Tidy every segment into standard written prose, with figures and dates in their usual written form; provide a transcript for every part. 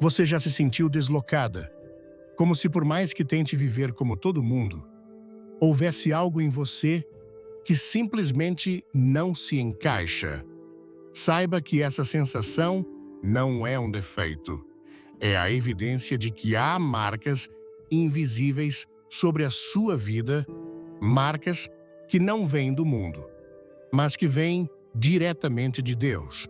Você já se sentiu deslocada, como se por mais que tente viver como todo mundo, houvesse algo em você que simplesmente não se encaixa? Saiba que essa sensação não é um defeito. É a evidência de que há marcas invisíveis sobre a sua vida, marcas que não vêm do mundo, mas que vêm diretamente de Deus.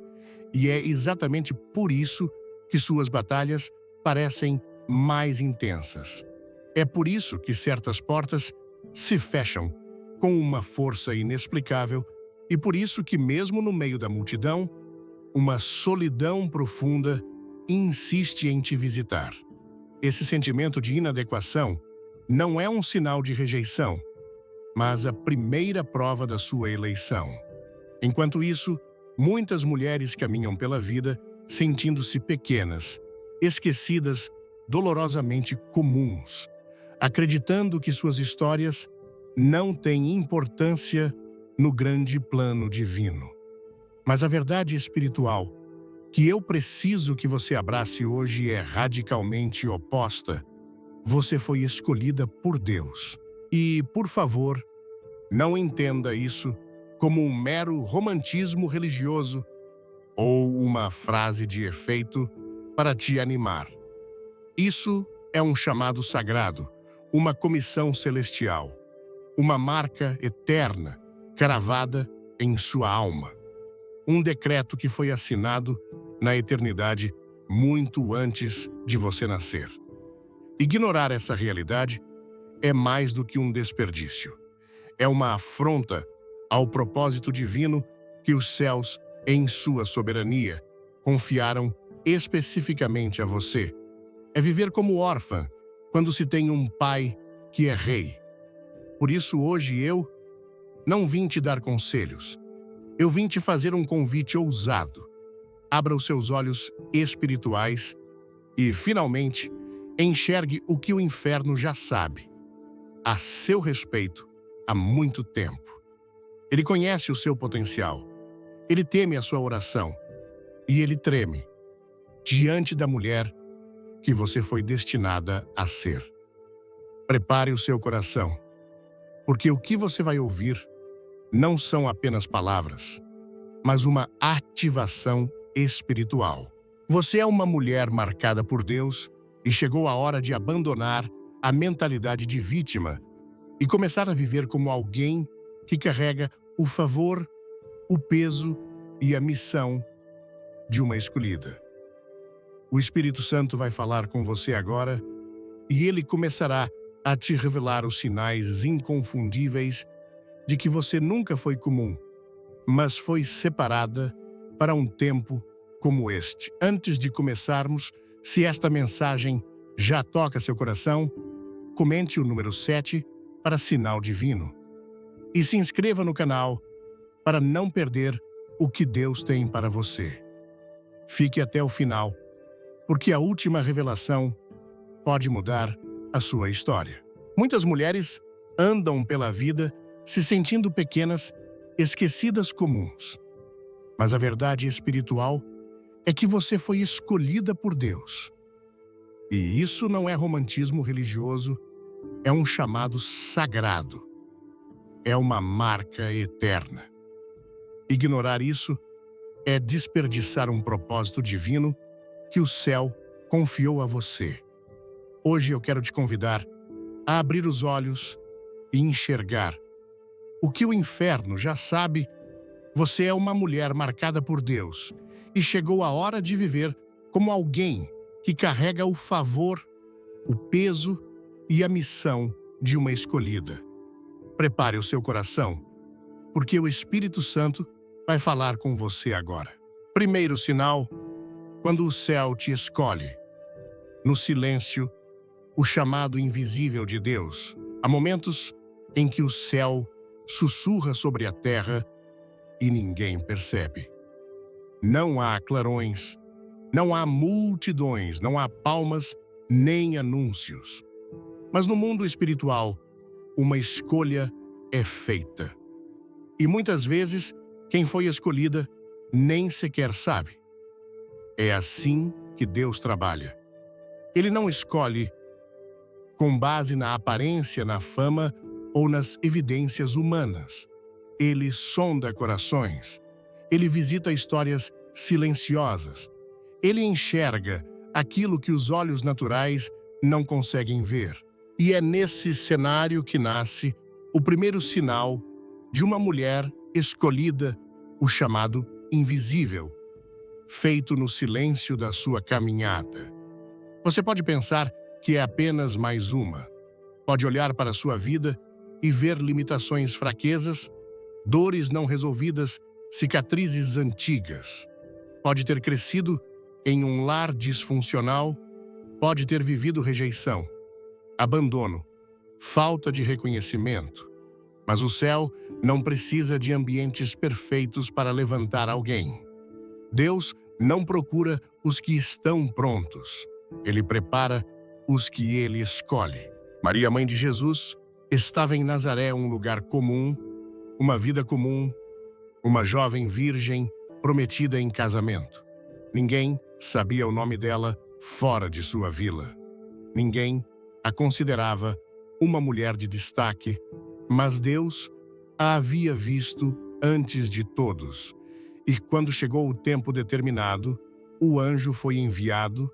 E é exatamente por isso que suas batalhas parecem mais intensas. É por isso que certas portas se fecham com uma força inexplicável e por isso que, mesmo no meio da multidão, uma solidão profunda insiste em te visitar. Esse sentimento de inadequação não é um sinal de rejeição, mas a primeira prova da sua eleição. Enquanto isso, muitas mulheres caminham pela vida sentindo-se pequenas, esquecidas, dolorosamente comuns, acreditando que suas histórias não têm importância no grande plano divino. Mas a verdade espiritual que eu preciso que você abrace hoje é radicalmente oposta. Você foi escolhida por Deus. E, por favor, não entenda isso como um mero romantismo religioso ou uma frase de efeito para te animar. Isso é um chamado sagrado, uma comissão celestial, uma marca eterna cravada em sua alma. Um decreto que foi assinado na eternidade muito antes de você nascer. Ignorar essa realidade é mais do que um desperdício. É uma afronta ao propósito divino que os céus, em sua soberania, confiaram especificamente a você. É viver como órfã quando se tem um pai que é rei. Por isso hoje eu não vim te dar conselhos. Eu vim te fazer um convite ousado. Abra os seus olhos espirituais e, finalmente, enxergue o que o inferno já sabe a seu respeito há muito tempo. Ele conhece o seu potencial. Ele teme a sua oração. E ele treme diante da mulher que você foi destinada a ser. Prepare o seu coração, porque o que você vai ouvir não são apenas palavras, mas uma ativação espiritual. Você é uma mulher marcada por Deus e chegou a hora de abandonar a mentalidade de vítima e começar a viver como alguém que carrega o favor, o peso e a missão de uma escolhida. O Espírito Santo vai falar com você agora e ele começará a te revelar os sinais inconfundíveis de que você nunca foi comum, mas foi separada para um tempo como este. Antes de começarmos, se esta mensagem já toca seu coração, comente o número 7 para sinal divino. E se inscreva no canal para não perder o que Deus tem para você. Fique até o final, porque a última revelação pode mudar a sua história. Muitas mulheres andam pela vida se sentindo pequenas, esquecidas comuns. Mas a verdade espiritual é que você foi escolhida por Deus. E isso não é romantismo religioso, é um chamado sagrado. É uma marca eterna. Ignorar isso é desperdiçar um propósito divino que o céu confiou a você. Hoje eu quero te convidar a abrir os olhos e enxergar o que o inferno já sabe. Você é uma mulher marcada por Deus e chegou a hora de viver como alguém que carrega o favor, o peso e a missão de uma escolhida. Prepare o seu coração, porque o Espírito Santo vai falar com você agora. Primeiro sinal, quando o céu te escolhe. No silêncio, o chamado invisível de Deus. Há momentos em que o céu sussurra sobre a terra e ninguém percebe. Não há clarões, não há multidões, não há palmas nem anúncios. Mas no mundo espiritual, uma escolha é feita. E muitas vezes, quem foi escolhida nem sequer sabe. É assim que Deus trabalha. Ele não escolhe com base na aparência, na fama ou nas evidências humanas. Ele sonda corações. Ele visita histórias silenciosas. Ele enxerga aquilo que os olhos naturais não conseguem ver. E é nesse cenário que nasce o primeiro sinal de uma mulher escolhida, o chamado invisível, feito no silêncio da sua caminhada. Você pode pensar que é apenas mais uma. Pode olhar para a sua vida e ver limitações, fraquezas, dores não resolvidas, cicatrizes antigas. Pode ter crescido em um lar disfuncional, pode ter vivido rejeição, abandono, falta de reconhecimento. Mas o céu não precisa de ambientes perfeitos para levantar alguém. Deus não procura os que estão prontos. Ele prepara os que ele escolhe. Maria, mãe de Jesus, estava em Nazaré, um lugar comum, uma vida comum, uma jovem virgem prometida em casamento. Ninguém sabia o nome dela fora de sua vila. Ninguém a considerava uma mulher de destaque, mas Deus a havia visto antes de todos. E quando chegou o tempo determinado, o anjo foi enviado,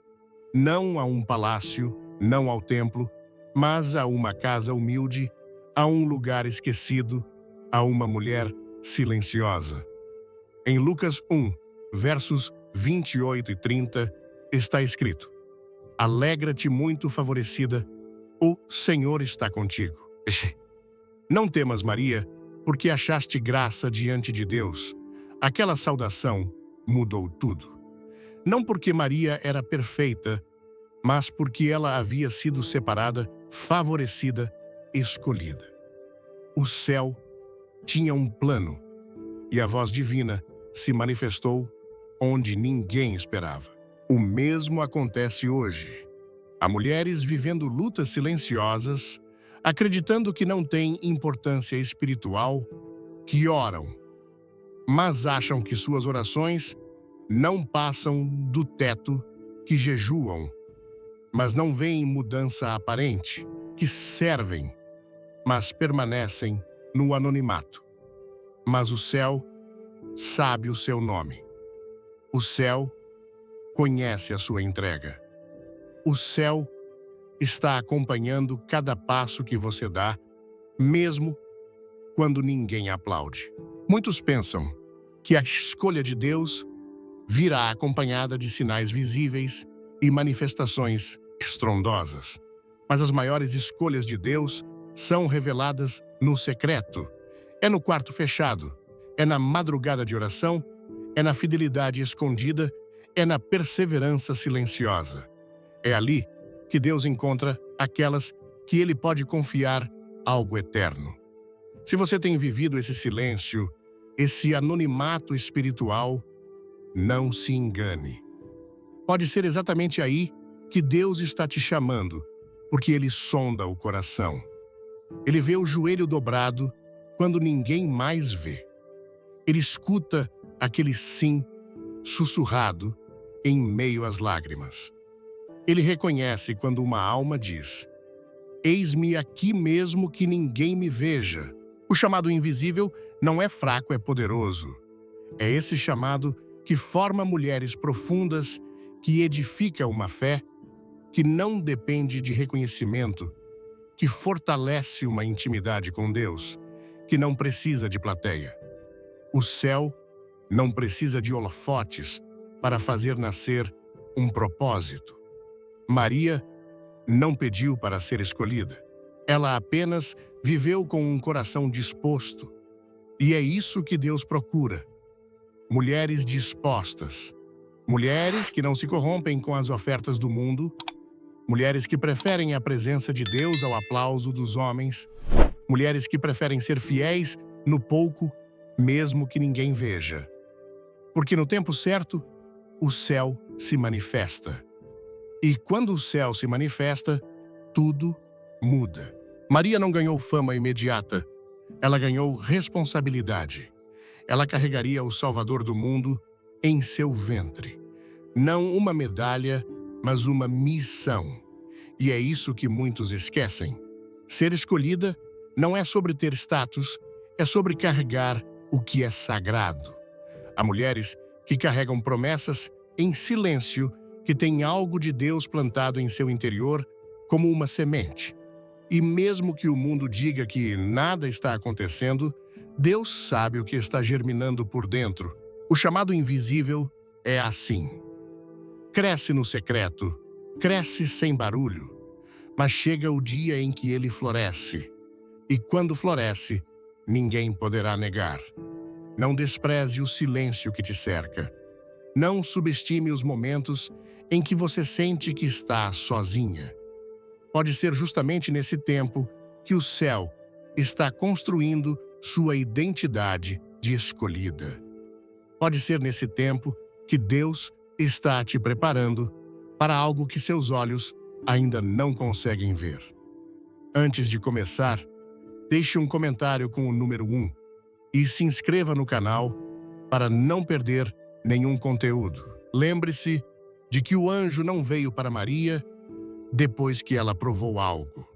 não a um palácio, não ao templo, mas a uma casa humilde, a um lugar esquecido, a uma mulher silenciosa. Em Lucas 1, versos 28 e 30, está escrito: Alegra-te muito, favorecida, o Senhor está contigo. Não temas, Maria, porque achaste graça diante de Deus. Aquela saudação mudou tudo. Não porque Maria era perfeita, mas porque ela havia sido separada, favorecida, escolhida. O céu tinha um plano, e a voz divina se manifestou onde ninguém esperava. O mesmo acontece hoje. Há mulheres vivendo lutas silenciosas, acreditando que não têm importância espiritual, que oram, mas acham que suas orações não passam do teto, que jejuam, mas não veem mudança aparente, que servem, mas permanecem no anonimato. Mas o céu sabe o seu nome. O céu conhece a sua entrega. O céu está acompanhando cada passo que você dá, mesmo quando ninguém aplaude. Muitos pensam que a escolha de Deus virá acompanhada de sinais visíveis e manifestações estrondosas. Mas as maiores escolhas de Deus são reveladas no secreto. É no quarto fechado, é na madrugada de oração, é na fidelidade escondida, é na perseverança silenciosa. É ali que Deus encontra aquelas que Ele pode confiar algo eterno. Se você tem vivido esse silêncio, esse anonimato espiritual, não se engane. Pode ser exatamente aí que Deus está te chamando, porque Ele sonda o coração. Ele vê o joelho dobrado quando ninguém mais vê. Ele escuta aquele sim sussurrado em meio às lágrimas. Ele reconhece quando uma alma diz: eis-me aqui mesmo que ninguém me veja. O chamado invisível não é fraco, é poderoso. É esse chamado que forma mulheres profundas, que edifica uma fé que não depende de reconhecimento, que fortalece uma intimidade com Deus, que não precisa de plateia. O céu não precisa de holofotes para fazer nascer um propósito. Maria não pediu para ser escolhida. Ela apenas viveu com um coração disposto. E é isso que Deus procura. Mulheres dispostas. Mulheres que não se corrompem com as ofertas do mundo. Mulheres que preferem a presença de Deus ao aplauso dos homens. Mulheres que preferem ser fiéis no pouco, mesmo que ninguém veja. Porque no tempo certo, o céu se manifesta. E quando o céu se manifesta, tudo muda. Maria não ganhou fama imediata. Ela ganhou responsabilidade. Ela carregaria o Salvador do mundo em seu ventre. Não uma medalha, mas uma missão. E é isso que muitos esquecem. Ser escolhida não é sobre ter status, é sobre carregar o que é sagrado. Há mulheres que carregam promessas em silêncio, que têm algo de Deus plantado em seu interior como uma semente. E mesmo que o mundo diga que nada está acontecendo, Deus sabe o que está germinando por dentro. O chamado invisível é assim. Cresce no secreto, cresce sem barulho, mas chega o dia em que ele floresce. E quando floresce, ninguém poderá negar. Não despreze o silêncio que te cerca. Não subestime os momentos em que você sente que está sozinha. Pode ser justamente nesse tempo que o céu está construindo sua identidade de escolhida. Pode ser nesse tempo que Deus está te preparando para algo que seus olhos ainda não conseguem ver. Antes de começar, deixe um comentário com o número 1 e se inscreva no canal para não perder nenhum conteúdo. Lembre-se de que o anjo não veio para Maria depois que ela provou algo.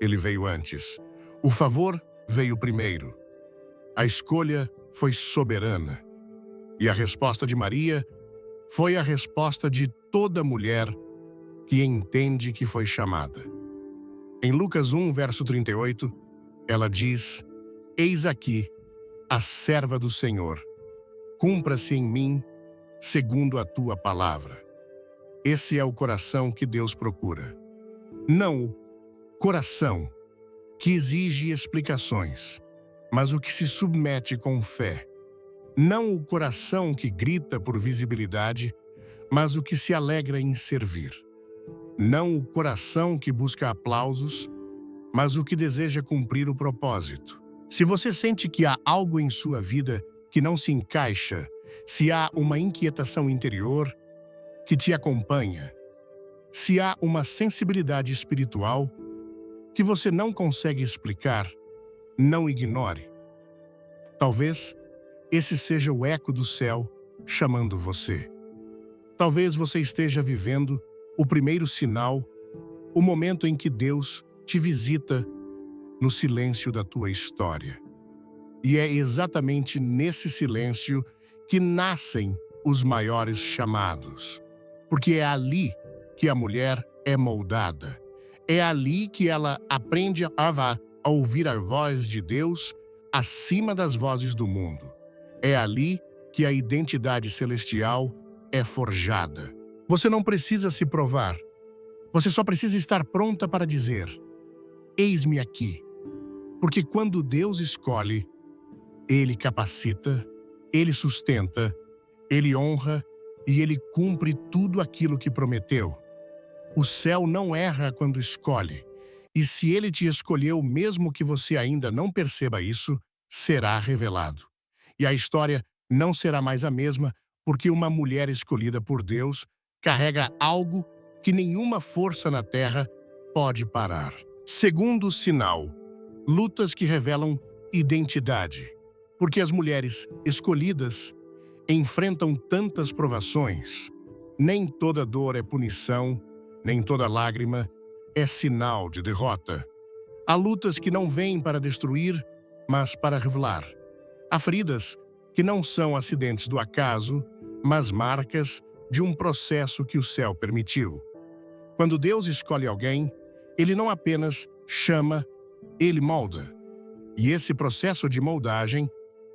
Ele veio antes. O favor veio primeiro. A escolha foi soberana. E a resposta de Maria foi a resposta de toda mulher que entende que foi chamada. Em Lucas 1, verso 38, ela diz: "Eis aqui a serva do Senhor. Cumpra-se em mim segundo a tua palavra." Esse é o coração que Deus procura. Não o coração que exige explicações, mas o que se submete com fé. Não o coração que grita por visibilidade, mas o que se alegra em servir. Não o coração que busca aplausos, mas o que deseja cumprir o propósito. Se você sente que há algo em sua vida que não se encaixa, se há uma inquietação interior que te acompanha, se há uma sensibilidade espiritual que você não consegue explicar, não ignore. Talvez esse seja o eco do céu chamando você. Talvez você esteja vivendo o primeiro sinal, o momento em que Deus te visita no silêncio da tua história. E é exatamente nesse silêncio que nascem os maiores chamados. Porque é ali que a mulher é moldada. É ali que ela aprende a ouvir a voz de Deus acima das vozes do mundo. É ali que a identidade celestial é forjada. Você não precisa se provar. Você só precisa estar pronta para dizer: "Eis-me aqui." Porque quando Deus escolhe, Ele capacita, Ele sustenta, Ele honra e Ele cumpre tudo aquilo que prometeu. O céu não erra quando escolhe. E se Ele te escolheu, mesmo que você ainda não perceba isso, será revelado. E a história não será mais a mesma, porque uma mulher escolhida por Deus carrega algo que nenhuma força na terra pode parar. Segundo sinal, lutas que revelam identidade. Porque as mulheres escolhidas enfrentam tantas provações. Nem toda dor é punição, nem toda lágrima é sinal de derrota. Há lutas que não vêm para destruir, mas para revelar. Há feridas que não são acidentes do acaso, mas marcas de um processo que o céu permitiu. Quando Deus escolhe alguém, Ele não apenas chama, Ele molda. E esse processo de moldagem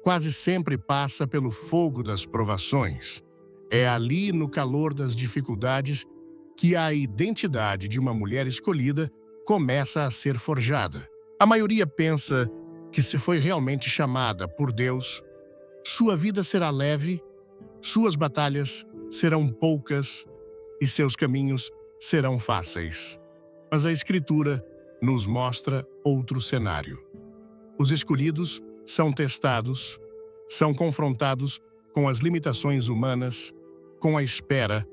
quase sempre passa pelo fogo das provações. É ali, no calor das dificuldades, que a identidade de uma mulher escolhida começa a ser forjada. A maioria pensa que, se foi realmente chamada por Deus, sua vida será leve, suas batalhas serão poucas e seus caminhos serão fáceis. Mas a Escritura nos mostra outro cenário. Os escolhidos são testados, são confrontados com as limitações humanas, com a espera,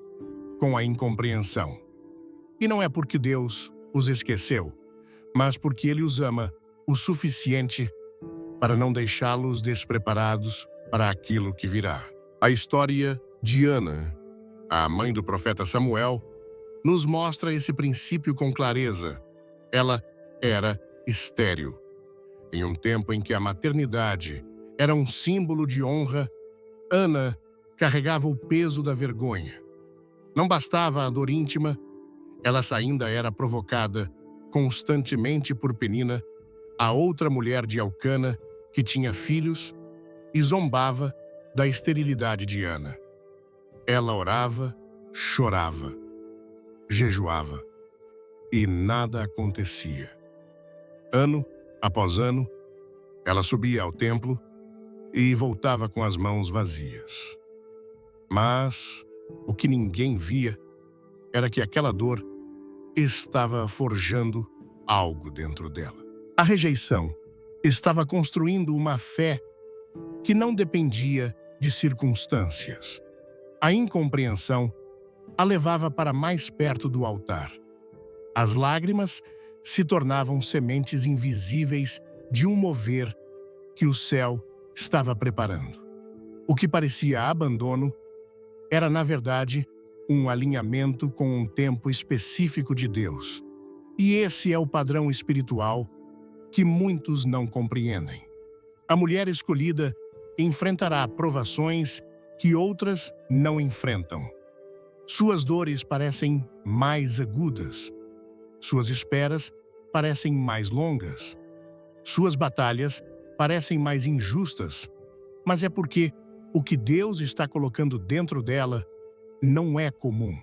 com a incompreensão. E não é porque Deus os esqueceu, mas porque Ele os ama o suficiente para não deixá-los despreparados para aquilo que virá. A história de Ana, a mãe do profeta Samuel, nos mostra esse princípio com clareza. Ela era estéril. Em um tempo em que a maternidade era um símbolo de honra, Ana carregava o peso da vergonha. Não bastava a dor íntima, ela ainda era provocada constantemente por Penina, a outra mulher de Elcana, que tinha filhos, e zombava da esterilidade de Ana. Ela orava, chorava, jejuava, e nada acontecia. Ano após ano, ela subia ao templo e voltava com as mãos vazias. Mas o que ninguém via era que aquela dor estava forjando algo dentro dela. A rejeição estava construindo uma fé que não dependia de circunstâncias. A incompreensão a levava para mais perto do altar. As lágrimas se tornavam sementes invisíveis de um mover que o céu estava preparando. O que parecia abandono era, na verdade, um alinhamento com um tempo específico de Deus. E esse é o padrão espiritual que muitos não compreendem. A mulher escolhida enfrentará provações que outras não enfrentam. Suas dores parecem mais agudas. Suas esperas parecem mais longas. Suas batalhas parecem mais injustas. Mas é porque o que Deus está colocando dentro dela não é comum.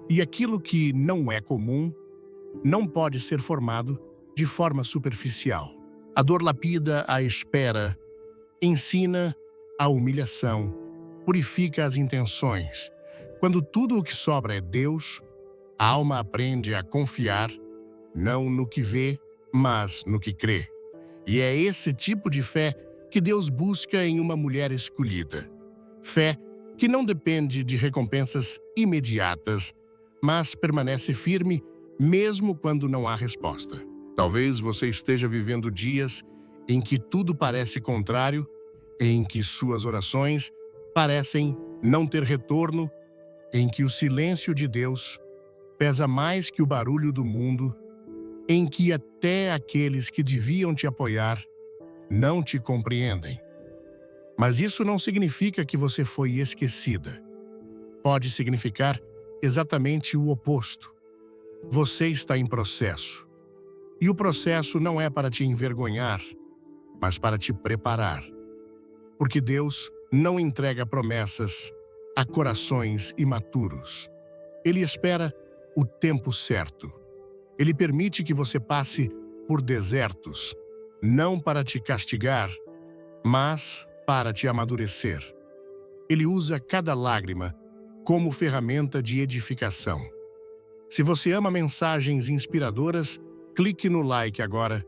E aquilo que não é comum não pode ser formado de forma superficial. A dor lapida a espera, ensina a humilhação, purifica as intenções. Quando tudo o que sobra é Deus, a alma aprende a confiar, não no que vê, mas no que crê. E é esse tipo de fé que Deus busca em uma mulher escolhida. Fé que não depende de recompensas imediatas, mas permanece firme mesmo quando não há resposta. Talvez você esteja vivendo dias em que tudo parece contrário, em que suas orações parecem não ter retorno, em que o silêncio de Deus pesa mais que o barulho do mundo, em que até aqueles que deviam te apoiar não te compreendem. Mas isso não significa que você foi esquecida. Pode significar exatamente o oposto. Você está em processo. E o processo não é para te envergonhar, mas para te preparar. Porque Deus não entrega promessas a corações imaturos. Ele espera o tempo certo. Ele permite que você passe por desertos, não para te castigar, mas para te amadurecer. Ele usa cada lágrima como ferramenta de edificação. Se você ama mensagens inspiradoras, clique no like agora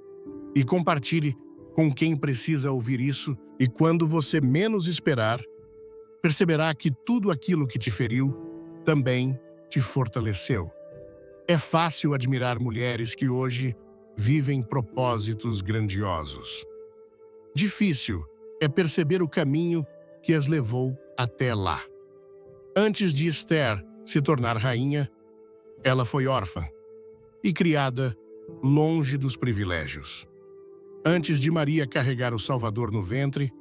e compartilhe com quem precisa ouvir isso, e quando você menos esperar, perceberá que tudo aquilo que te feriu também te fortaleceu. É fácil admirar mulheres que hoje vivem propósitos grandiosos. Difícil é perceber o caminho que as levou até lá. Antes de Esther se tornar rainha, ela foi órfã e criada longe dos privilégios. Antes de Maria carregar o Salvador no ventre,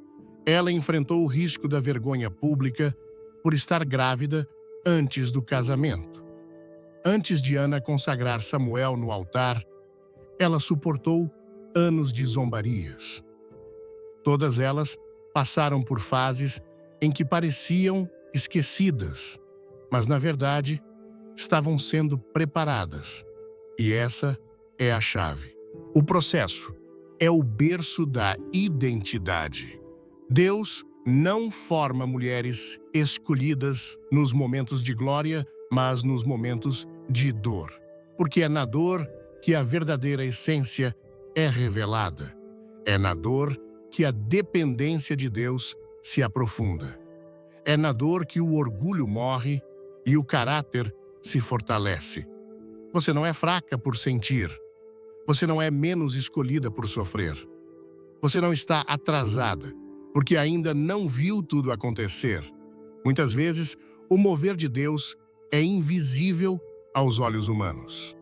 ela enfrentou o risco da vergonha pública por estar grávida antes do casamento. Antes de Ana consagrar Samuel no altar, ela suportou anos de zombarias. Todas elas passaram por fases em que pareciam esquecidas, mas, na verdade, estavam sendo preparadas. E essa é a chave. O processo é o berço da identidade. Deus não forma mulheres escolhidas nos momentos de glória, mas nos momentos de dor. Porque é na dor que a verdadeira essência é revelada. É na dor que a dependência de Deus se aprofunda. É na dor que o orgulho morre e o caráter se fortalece. Você não é fraca por sentir. Você não é menos escolhida por sofrer. Você não está atrasada, porque ainda não viu tudo acontecer. Muitas vezes, o mover de Deus é invisível aos olhos humanos.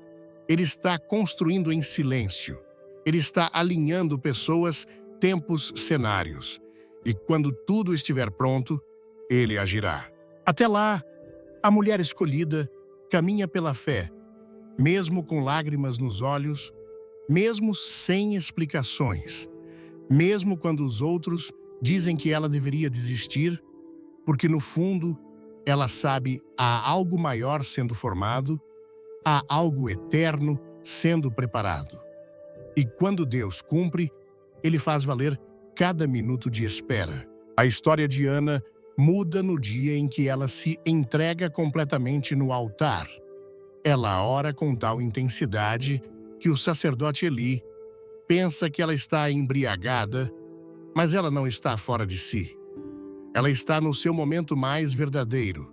Ele está construindo em silêncio. Ele está alinhando pessoas, tempos, cenários. E quando tudo estiver pronto, ele agirá. Até lá, a mulher escolhida caminha pela fé, mesmo com lágrimas nos olhos, mesmo sem explicações, mesmo quando os outros dizem que ela deveria desistir, porque no fundo ela sabe há algo maior sendo formado, há algo eterno sendo preparado. E quando Deus cumpre, ele faz valer cada minuto de espera. A história de Ana muda no dia em que ela se entrega completamente no altar. Ela ora com tal intensidade que o sacerdote Eli pensa que ela está embriagada, mas ela não está fora de si. Ela está no seu momento mais verdadeiro.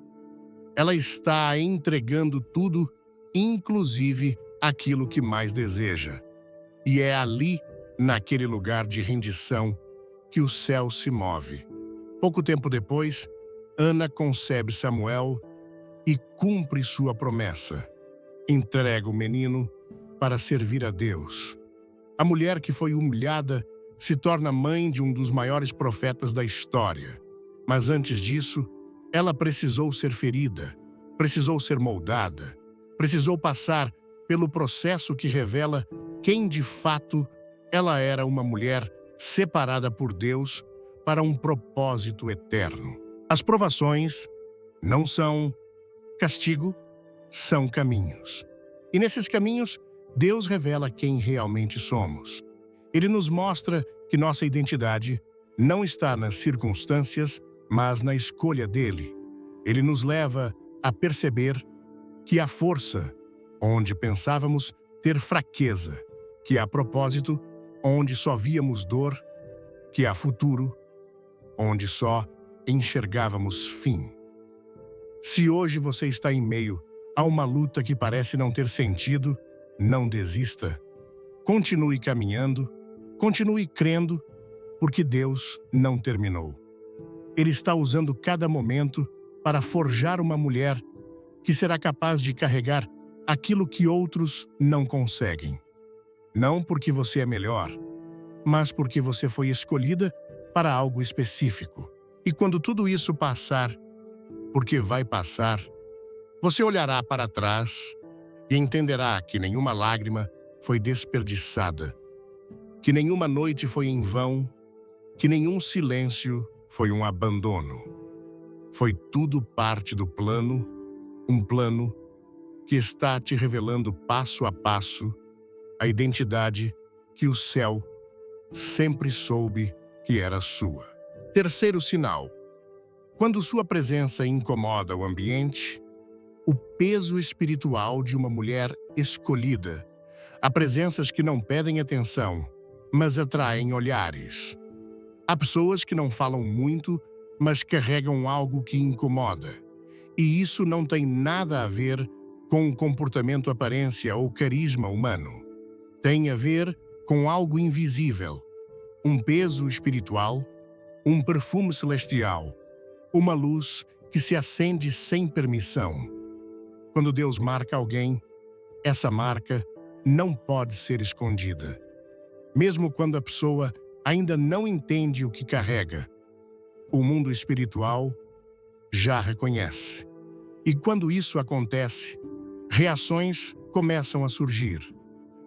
Ela está entregando tudo, inclusive aquilo que mais deseja. E é ali, naquele lugar de rendição, que o céu se move. Pouco tempo depois, Ana concebe Samuel e cumpre sua promessa. Entrega o menino para servir a Deus. A mulher que foi humilhada se torna mãe de um dos maiores profetas da história. Mas antes disso, ela precisou ser ferida, precisou ser moldada, precisou passar pelo processo que revela quem de fato ela era, uma mulher separada por Deus para um propósito eterno. As provações não são castigo, são caminhos. E nesses caminhos, Deus revela quem realmente somos. Ele nos mostra que nossa identidade não está nas circunstâncias, mas na escolha dele. Ele nos leva a perceber que há força onde pensávamos ter fraqueza, que há propósito onde só víamos dor, que há futuro onde só enxergávamos fim. Se hoje você está em meio a uma luta que parece não ter sentido, não desista. Continue caminhando, continue crendo, porque Deus não terminou. Ele está usando cada momento para forjar uma mulher que será capaz de carregar aquilo que outros não conseguem. Não porque você é melhor, mas porque você foi escolhida para algo específico. E quando tudo isso passar, porque vai passar, você olhará para trás e entenderá que nenhuma lágrima foi desperdiçada, que nenhuma noite foi em vão, que nenhum silêncio foi um abandono. Foi tudo parte do plano, um plano que está te revelando passo a passo a identidade que o céu sempre soube que era sua. Terceiro sinal: quando sua presença incomoda o ambiente, o peso espiritual de uma mulher escolhida. Há presenças que não pedem atenção, mas atraem olhares. Há pessoas que não falam muito, mas carregam algo que incomoda. E isso não tem nada a ver com o comportamento, aparência ou carisma humano. Tem a ver com algo invisível, um peso espiritual, um perfume celestial, uma luz que se acende sem permissão. Quando Deus marca alguém, essa marca não pode ser escondida. Mesmo quando a pessoa ainda não entende o que carrega, o mundo espiritual já reconhece. E quando isso acontece, reações começam a surgir.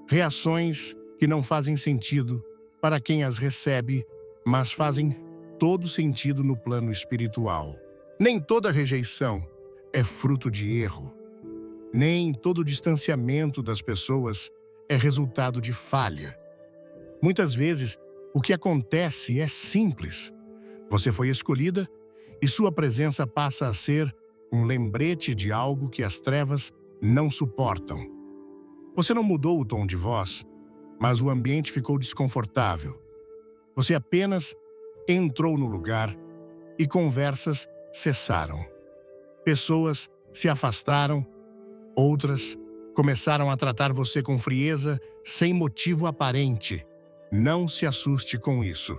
Reações que não fazem sentido para quem as recebe, mas fazem todo sentido no plano espiritual. Nem toda rejeição é fruto de erro. Nem todo distanciamento das pessoas é resultado de falha. Muitas vezes, o que acontece é simples. Você foi escolhida e sua presença passa a ser um lembrete de algo que as trevas não suportam. Você não mudou o tom de voz, mas o ambiente ficou desconfortável. Você apenas entrou no lugar e conversas cessaram. Pessoas se afastaram, outras começaram a tratar você com frieza sem motivo aparente. Não se assuste com isso.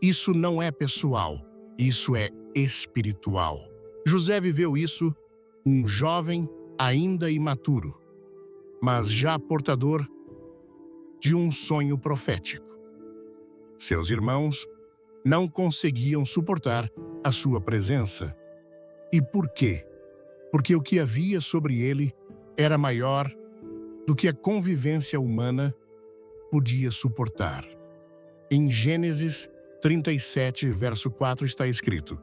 Isso não é pessoal, isso é espiritual. José viveu isso, um jovem ainda imaturo, mas já portador de um sonho profético. Seus irmãos não conseguiam suportar a sua presença. E por quê? Porque o que havia sobre ele era maior do que a convivência humana podia suportar. Em Gênesis 37, verso 4 está escrito: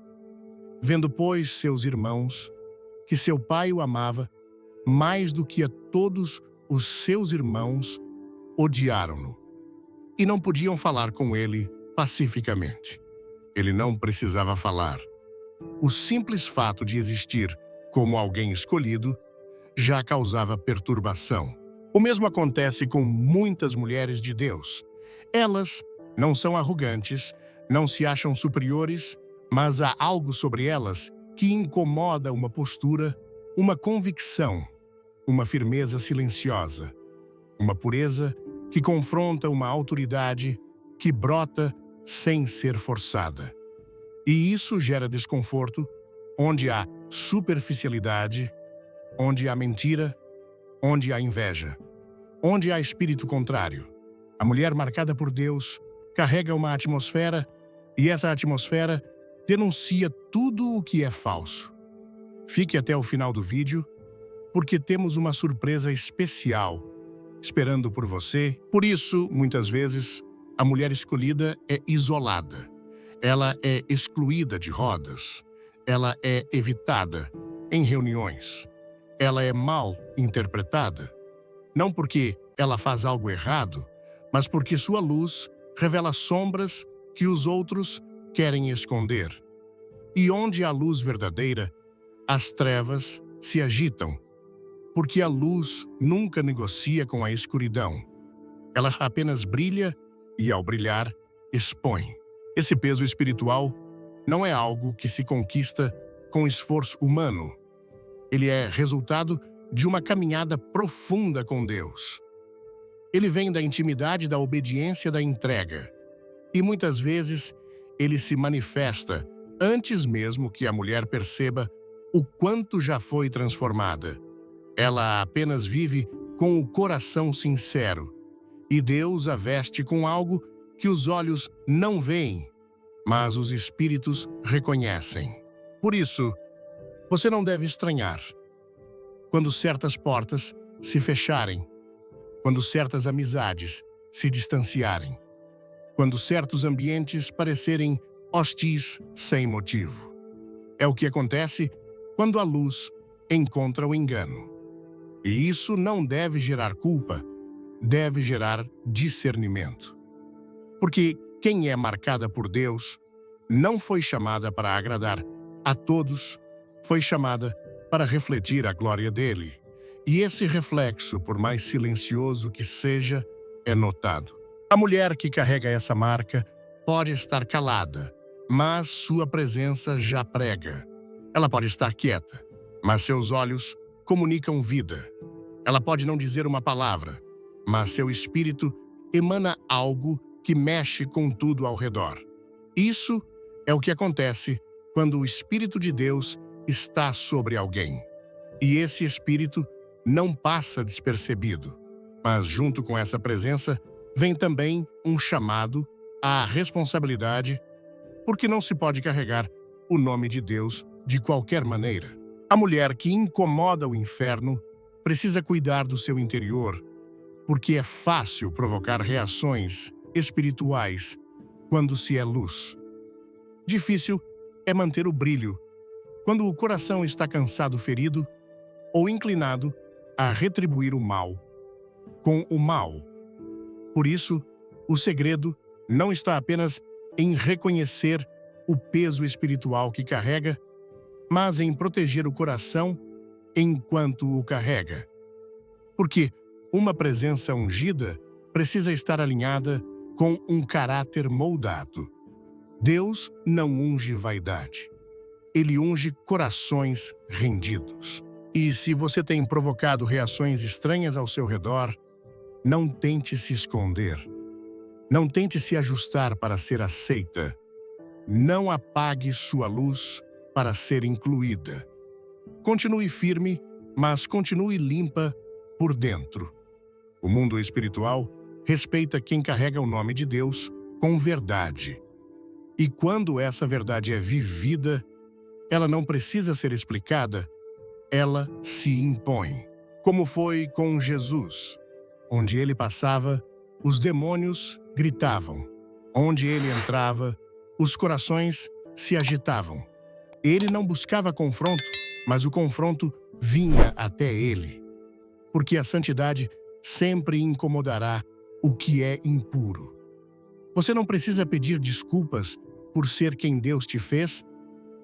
Vendo, pois, seus irmãos, que seu pai o amava mais do que a todos os seus irmãos, odiaram-no e não podiam falar com ele pacificamente. Ele não precisava falar. O simples fato de existir como alguém escolhido já causava perturbação. O mesmo acontece com muitas mulheres de Deus. Elas não são arrogantes, não se acham superiores, mas há algo sobre elas que incomoda uma postura, uma convicção, uma firmeza silenciosa, uma pureza que confronta uma autoridade que brota sem ser forçada. E isso gera desconforto, onde há superficialidade, onde há mentira, onde há inveja, onde há espírito contrário. A mulher marcada por Deus carrega uma atmosfera, e essa atmosfera denuncia tudo o que é falso. Fique até o final do vídeo, porque temos uma surpresa especial esperando por você. Por isso, muitas vezes, a mulher escolhida é isolada. Ela é excluída de rodas. Ela é evitada em reuniões. Ela é mal interpretada. Não porque ela faz algo errado, mas porque sua luz revela sombras que os outros querem esconder. E onde há luz verdadeira, as trevas se agitam, porque a luz nunca negocia com a escuridão. Ela apenas brilha e, ao brilhar, expõe. Esse peso espiritual não é algo que se conquista com esforço humano. Ele é resultado de uma caminhada profunda com Deus. Ele vem da intimidade, da obediência, da entrega. E muitas vezes ele se manifesta antes mesmo que a mulher perceba o quanto já foi transformada. Ela apenas vive com o coração sincero, e Deus a veste com algo que os olhos não veem, mas os espíritos reconhecem. Por isso, você não deve estranhar quando certas portas se fecharem, quando certas amizades se distanciarem, quando certos ambientes parecerem hostis sem motivo. É o que acontece quando a luz encontra o engano. E isso não deve gerar culpa, deve gerar discernimento. Porque quem é marcada por Deus não foi chamada para agradar a todos, foi chamada para refletir a glória dele. E esse reflexo, por mais silencioso que seja, é notado. A mulher que carrega essa marca pode estar calada, mas sua presença já prega. Ela pode estar quieta, mas seus olhos comunicam vida. Ela pode não dizer uma palavra, mas seu espírito emana algo que mexe com tudo ao redor. Isso é o que acontece quando o Espírito de Deus está sobre alguém. E esse Espírito não passa despercebido, mas junto com essa presença vem também um chamado à responsabilidade, porque não se pode carregar o nome de Deus de qualquer maneira. A mulher que incomoda o inferno precisa cuidar do seu interior, porque é fácil provocar reações espirituais quando se é luz. Difícil é manter o brilho quando o coração está cansado, ferido ou inclinado a retribuir o mal com o mal. Por isso, o segredo não está apenas em reconhecer o peso espiritual que carrega, mas em proteger o coração enquanto o carrega. Porque uma presença ungida precisa estar alinhada com um caráter moldado. Deus não unge vaidade. Ele unge corações rendidos. E se você tem provocado reações estranhas ao seu redor, não tente se esconder. Não tente se ajustar para ser aceita. Não apague sua luz para ser incluída. Continue firme mas continue limpa por dentro. O mundo espiritual respeita quem carrega o nome de Deus com verdade. E quando essa verdade é vivida, ela não precisa ser explicada, ela se impõe. Como foi com Jesus. Onde ele passava, os demônios gritavam. Onde ele entrava, os corações se agitavam. Ele não buscava confronto, mas o confronto vinha até ele. Porque a santidade sempre incomodará o que é impuro. Você não precisa pedir desculpas por ser quem Deus te fez,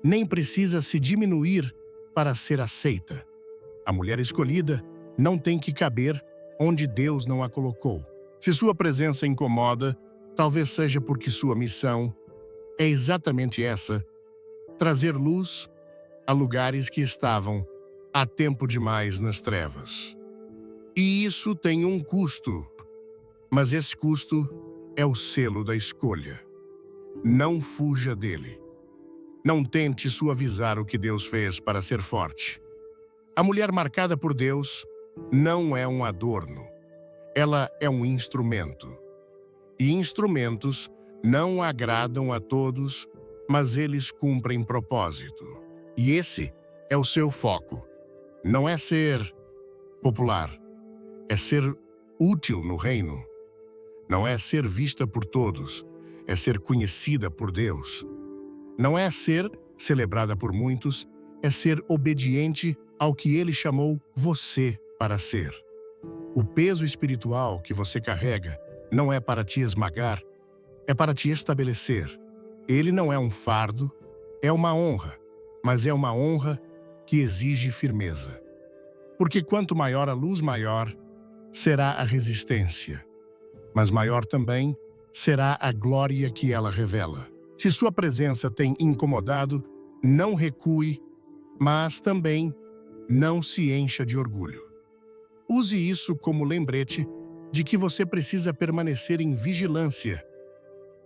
nem precisa se diminuir para ser aceita. A mulher escolhida não tem que caber onde Deus não a colocou. Se sua presença incomoda, talvez seja porque sua missão é exatamente essa: trazer luz a lugares que estavam há tempo demais nas trevas. E isso tem um custo, mas esse custo é o selo da escolha. Não fuja dele. Não tente suavizar o que Deus fez para ser forte. A mulher marcada por Deus não é um adorno. Ela é um instrumento. E instrumentos não agradam a todos, mas eles cumprem propósito. E esse é o seu foco. Não é ser popular, é ser útil no reino. Não é ser vista por todos, é ser conhecida por Deus. Não é ser celebrada por muitos, é ser obediente ao que Ele chamou você para ser. O peso espiritual que você carrega não é para te esmagar, é para te estabelecer. Ele não é um fardo, é uma honra, mas é uma honra que exige firmeza. Porque quanto maior a luz, maior será a resistência, mas maior também será a glória que ela revela. Se sua presença tem incomodado, não recue, mas também não se encha de orgulho. Use isso como lembrete de que você precisa permanecer em vigilância,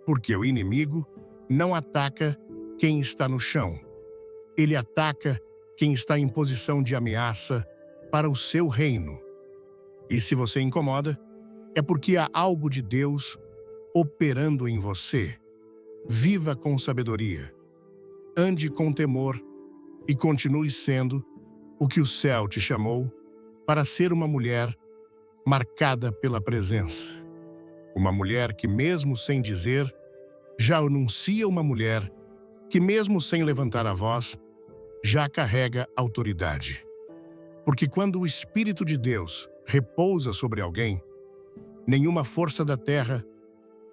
porque o inimigo não ataca quem está no chão. Ele ataca quem está em posição de ameaça para o seu reino. E se você incomoda, é porque há algo de Deus operando em você. Viva com sabedoria, ande com temor e continue sendo o que o céu te chamou para ser: uma mulher marcada pela presença. Uma mulher que, mesmo sem dizer, já anuncia; uma mulher que, mesmo sem levantar a voz, já carrega autoridade. Porque quando o Espírito de Deus repousa sobre alguém, nenhuma força da terra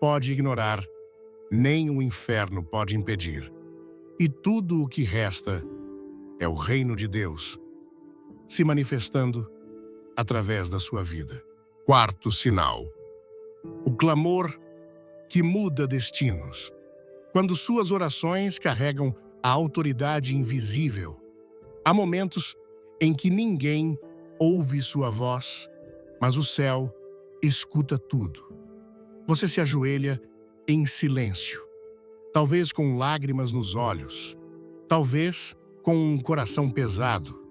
pode ignorar, nem o inferno pode impedir. E tudo o que resta é o reino de Deus se manifestando através da sua vida. Quarto sinal: o clamor que muda destinos. Quando suas orações carregam a autoridade invisível, há momentos em que ninguém ouve sua voz, mas o céu escuta tudo. Você se ajoelha em silêncio, talvez com lágrimas nos olhos, talvez com um coração pesado,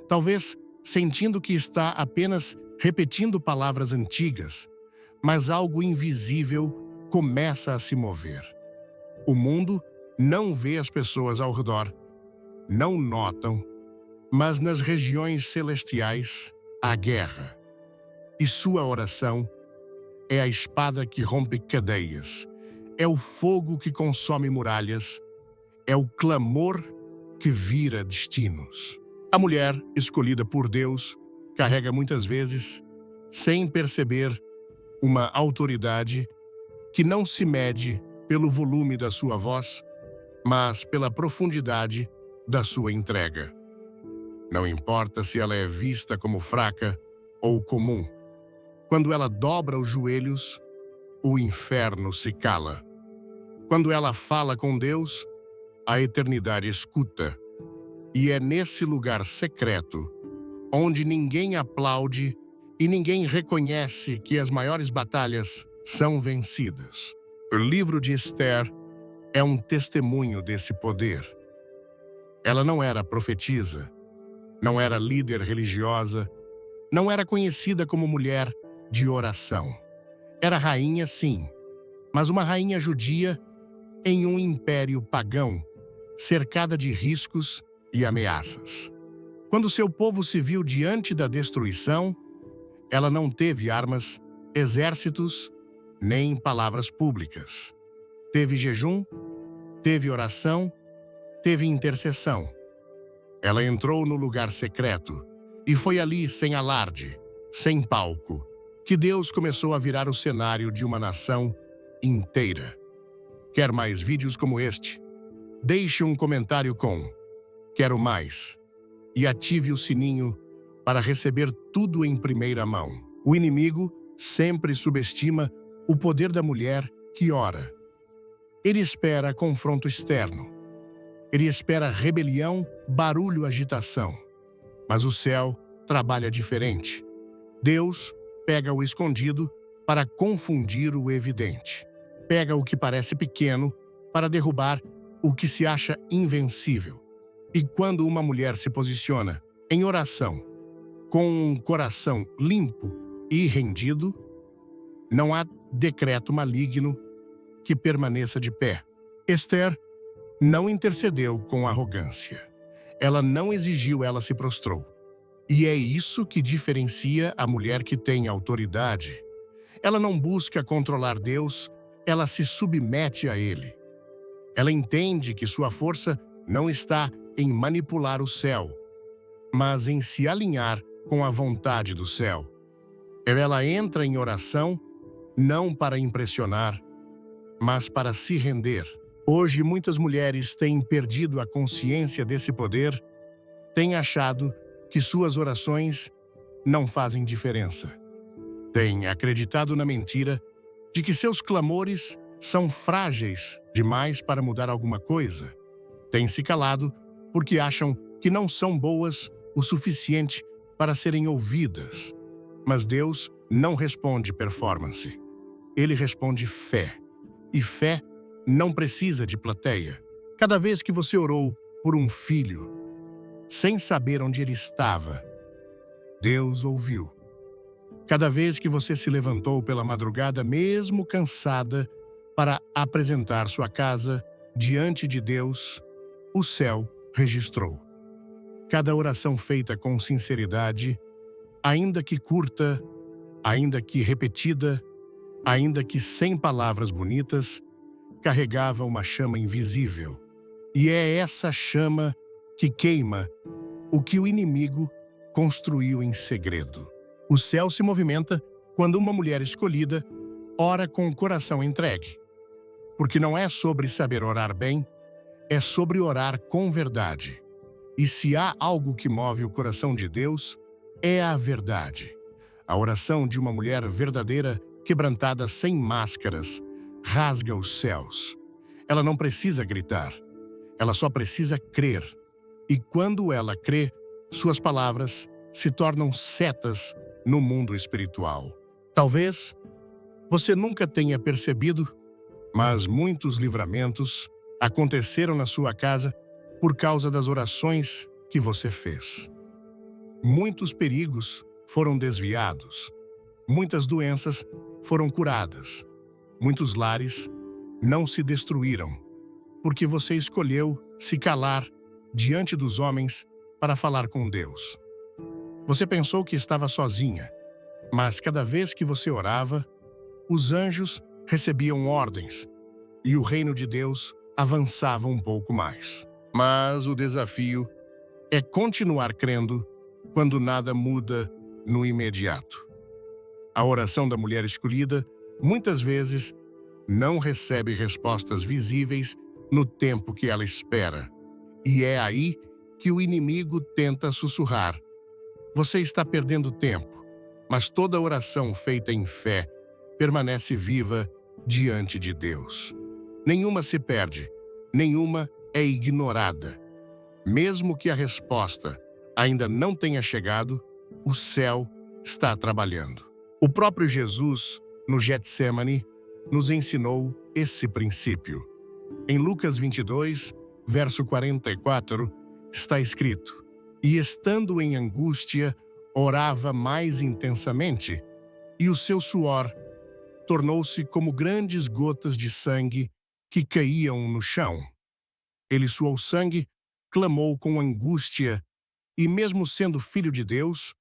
talvez sentindo que está apenas repetindo palavras antigas, mas algo invisível começa a se mover. O mundo não vê as pessoas ao redor, não notam, mas nas regiões celestiais há guerra. E sua oração é a espada que rompe cadeias, é o fogo que consome muralhas, é o clamor que vira destinos. A mulher escolhida por Deus carrega muitas vezes, sem perceber, uma autoridade que não se mede pelo volume da sua voz, mas pela profundidade da sua entrega. Não importa se ela é vista como fraca ou comum. Quando ela dobra os joelhos, o inferno se cala. Quando ela fala com Deus, a eternidade escuta. E é nesse lugar secreto, onde ninguém aplaude e ninguém reconhece, que as maiores batalhas são vencidas. O livro de Esther é um testemunho desse poder. Ela não era profetisa, não era líder religiosa, não era conhecida como mulher de oração. Era rainha, sim, mas uma rainha judia em um império pagão, cercada de riscos e ameaças. Quando seu povo se viu diante da destruição, ela não teve armas, exércitos, nem palavras públicas. Teve jejum, teve oração, teve intercessão. Ela entrou no lugar secreto e foi ali sem alarde, sem palco, que Deus começou a virar o cenário de uma nação inteira. Quer mais vídeos como este? Deixe um comentário com "Quero mais" e ative o sininho para receber tudo em primeira mão. O inimigo sempre subestima o poder da mulher que ora. Ele espera confronto externo. Ele espera rebelião, barulho, agitação. Mas o céu trabalha diferente. Deus pega o escondido para confundir o evidente. Pega o que parece pequeno para derrubar o que se acha invencível. E quando uma mulher se posiciona em oração, com um coração limpo e rendido, não há decreto maligno que permaneça de pé. Esther não intercedeu com arrogância. Ela não exigiu, ela se prostrou. E é isso que diferencia a mulher que tem autoridade. Ela não busca controlar Deus, ela se submete a Ele. Ela entende que sua força não está em manipular o céu, mas em se alinhar com a vontade do céu. Ela entra em oração não para impressionar, mas para se render. Hoje, muitas mulheres têm perdido a consciência desse poder, têm achado que suas orações não fazem diferença. Têm acreditado na mentira de que seus clamores são frágeis demais para mudar alguma coisa. Têm se calado porque acham que não são boas o suficiente para serem ouvidas. Mas Deus não responde performance. Ele responde fé. E fé não precisa de plateia. Cada vez que você orou por um filho, sem saber onde ele estava, Deus ouviu. Cada vez que você se levantou pela madrugada, mesmo cansada, para apresentar sua casa diante de Deus, o céu registrou. Cada oração feita com sinceridade, ainda que curta, ainda que repetida, ainda que sem palavras bonitas, carregava uma chama invisível. E é essa chama que queima o que o inimigo construiu em segredo. O céu se movimenta quando uma mulher escolhida ora com o coração entregue. Porque não é sobre saber orar bem, é sobre orar com verdade. E se há algo que move o coração de Deus, é a verdade. A oração de uma mulher verdadeira, quebrantada sem máscaras, rasga os céus. Ela não precisa gritar, ela só precisa crer. E quando ela crê, suas palavras se tornam setas no mundo espiritual. Talvez você nunca tenha percebido, mas muitos livramentos aconteceram na sua casa por causa das orações que você fez. Muitos perigos foram desviados. Muitas doenças foram curadas. Muitos lares não se destruíram, porque você escolheu se calar diante dos homens para falar com Deus. Você pensou que estava sozinha, mas cada vez que você orava, os anjos recebiam ordens e o reino de Deus avançava um pouco mais. Mas o desafio é continuar crendo quando nada muda no imediato. A oração da mulher escolhida muitas vezes não recebe respostas visíveis no tempo que ela espera. E é aí que o inimigo tenta sussurrar: você está perdendo tempo, mas toda oração feita em fé permanece viva diante de Deus. Nenhuma se perde, nenhuma é ignorada. Mesmo que a resposta ainda não tenha chegado, o céu está trabalhando. O próprio Jesus, no Getsemane, nos ensinou esse princípio. Em Lucas 22, verso 44, está escrito: e, estando em angústia, orava mais intensamente, e o seu suor tornou-se como grandes gotas de sangue que caíam no chão. Ele suou sangue, clamou com angústia, e mesmo sendo filho de Deus,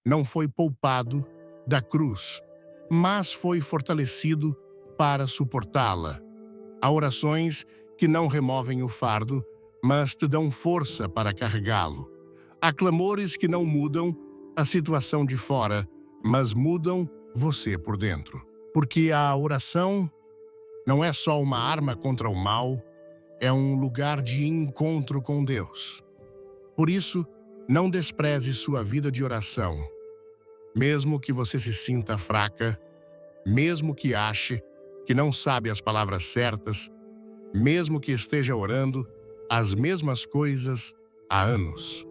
não foi poupado da cruz, mas foi fortalecido para suportá-la. Há orações que não removem o fardo, mas te dão força para carregá-lo. Há clamores que não mudam a situação de fora, mas mudam você por dentro. Porque a oração não é só uma arma contra o mal, é um lugar de encontro com Deus. Por isso, não despreze sua vida de oração. Mesmo que você se sinta fraca, mesmo que ache que não sabe as palavras certas, mesmo que esteja orando as mesmas coisas há anos.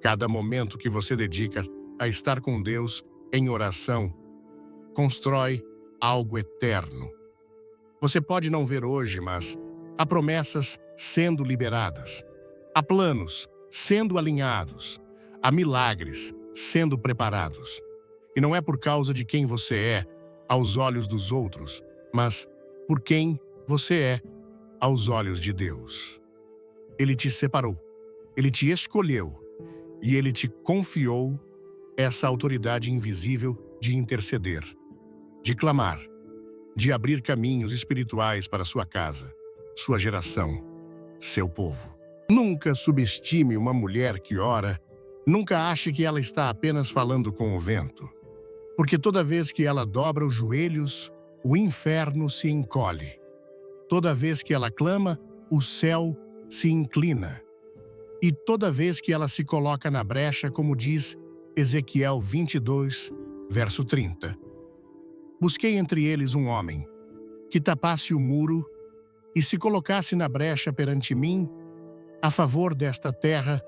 Cada momento que você dedica a estar com Deus em oração constrói algo eterno. Você pode não ver hoje, mas há promessas sendo liberadas, há planos sendo alinhados, há milagres sendo preparados. E não é por causa de quem você é aos olhos dos outros, mas por quem você é aos olhos de Deus. Ele te separou, ele te escolheu e ele te confiou essa autoridade invisível de interceder, de clamar, de abrir caminhos espirituais para sua casa, sua geração, seu povo. Nunca subestime uma mulher que ora, nunca ache que ela está apenas falando com o vento, porque toda vez que ela dobra os joelhos, o inferno se encolhe. Toda vez que ela clama, o céu se inclina. E toda vez que ela se coloca na brecha, como diz Ezequiel 22, verso 30. Busquei entre eles um homem que tapasse o muro e se colocasse na brecha perante mim, a favor desta terra,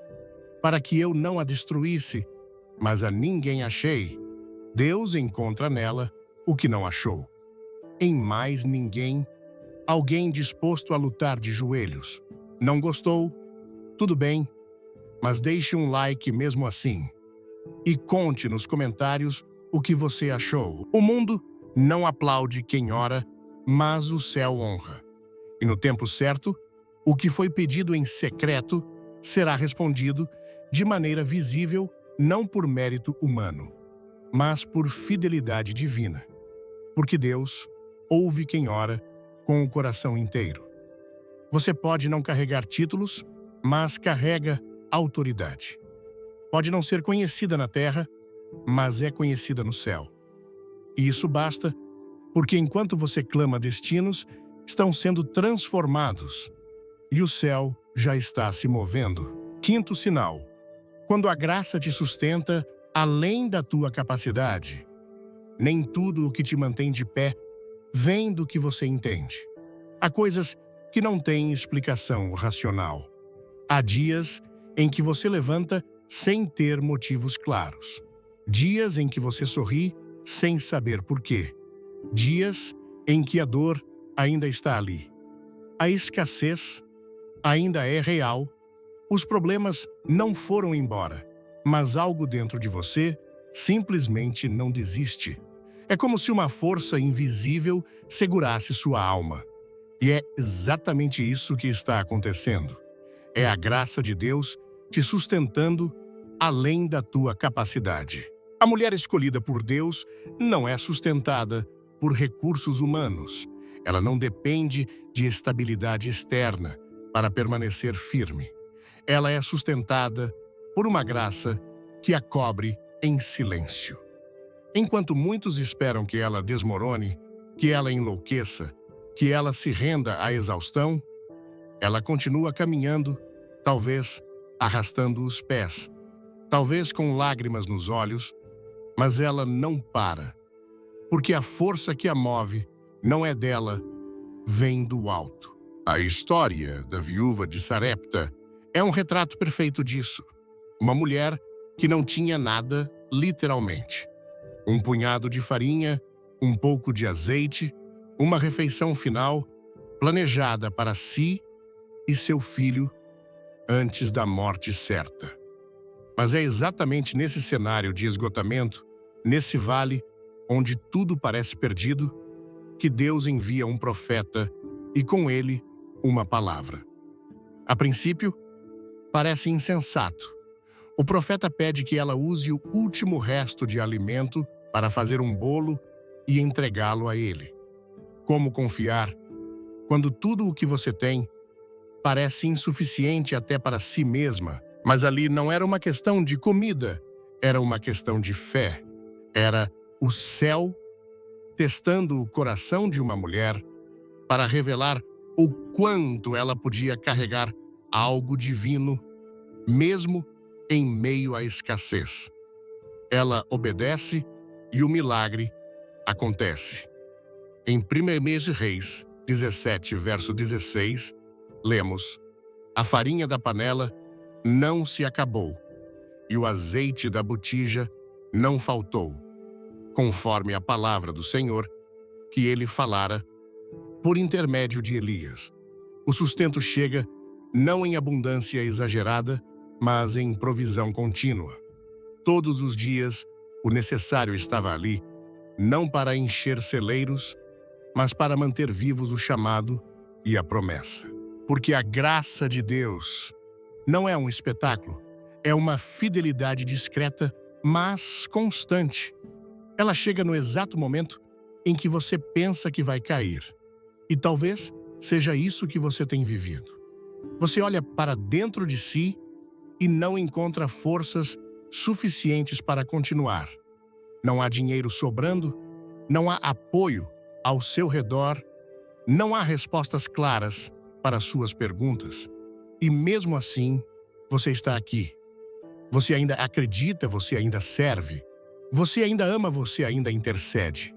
para que eu não a destruísse, mas a ninguém achei. Deus encontra nela o que não achou. Em mais ninguém, alguém disposto a lutar de joelhos. Não gostou? Tudo bem, mas deixe um like mesmo assim. E conte nos comentários o que você achou. O mundo não aplaude quem ora, mas o céu honra. E no tempo certo, o que foi pedido em secreto será respondido de maneira visível, não por mérito humano, mas por fidelidade divina. Porque Deus ouve quem ora com o coração inteiro. Você pode não carregar títulos, mas carrega autoridade. Pode não ser conhecida na terra, mas é conhecida no céu. E isso basta, porque enquanto você clama, destinos estão sendo transformados e o céu já está se movendo. Quinto sinal: quando a graça te sustenta além da tua capacidade. Nem tudo o que te mantém de pé vem do que você entende. Há coisas que não têm explicação racional. Há dias em que você levanta sem ter motivos claros. Dias em que você sorri sem saber por quê. Dias em que a dor ainda está ali. A escassez ainda é real. Os problemas não foram embora, mas algo dentro de você simplesmente não desiste. É como se uma força invisível segurasse sua alma. E é exatamente isso que está acontecendo. É a graça de Deus te sustentando além da tua capacidade. A mulher escolhida por Deus não é sustentada por recursos humanos. Ela não depende de estabilidade externa para permanecer firme. Ela é sustentada por uma graça que a cobre em silêncio. Enquanto muitos esperam que ela desmorone, que ela enlouqueça, que ela se renda à exaustão, ela continua caminhando, talvez arrastando os pés, talvez com lágrimas nos olhos, mas ela não para, porque a força que a move não é dela, vem do alto. A história da viúva de Sarepta é um retrato perfeito disso. Uma mulher que não tinha nada, literalmente. Um punhado de farinha, um pouco de azeite, uma refeição final planejada para si e seu filho antes da morte certa. Mas é exatamente nesse cenário de esgotamento, nesse vale onde tudo parece perdido, que Deus envia um profeta e com ele uma palavra. A princípio, parece insensato. O profeta pede que ela use o último resto de alimento para fazer um bolo e entregá-lo a ele. Como confiar quando tudo o que você tem parece insuficiente até para si mesma? Mas ali não era uma questão de comida, era uma questão de fé. Era o céu testando o coração de uma mulher para revelar o quanto ela podia carregar algo divino, mesmo em meio à escassez. Ela obedece e o milagre acontece. Em 1 Reis 17, verso 16, lemos: a farinha da panela não se acabou, e o azeite da botija não faltou, conforme a palavra do Senhor que ele falara por intermédio de Elias. O sustento chega não em abundância exagerada, mas em provisão contínua. Todos os dias, o necessário estava ali, não para encher celeiros, mas para manter vivos o chamado e a promessa. Porque a graça de Deus não é um espetáculo, é uma fidelidade discreta, mas constante. Ela chega no exato momento em que você pensa que vai cair. E talvez seja isso que você tem vivido. Você olha para dentro de si e não encontra forças suficientes para continuar. Não há dinheiro sobrando, não há apoio ao seu redor, não há respostas claras para suas perguntas. E mesmo assim, você está aqui. Você ainda acredita, você ainda serve. Você ainda ama, você ainda intercede.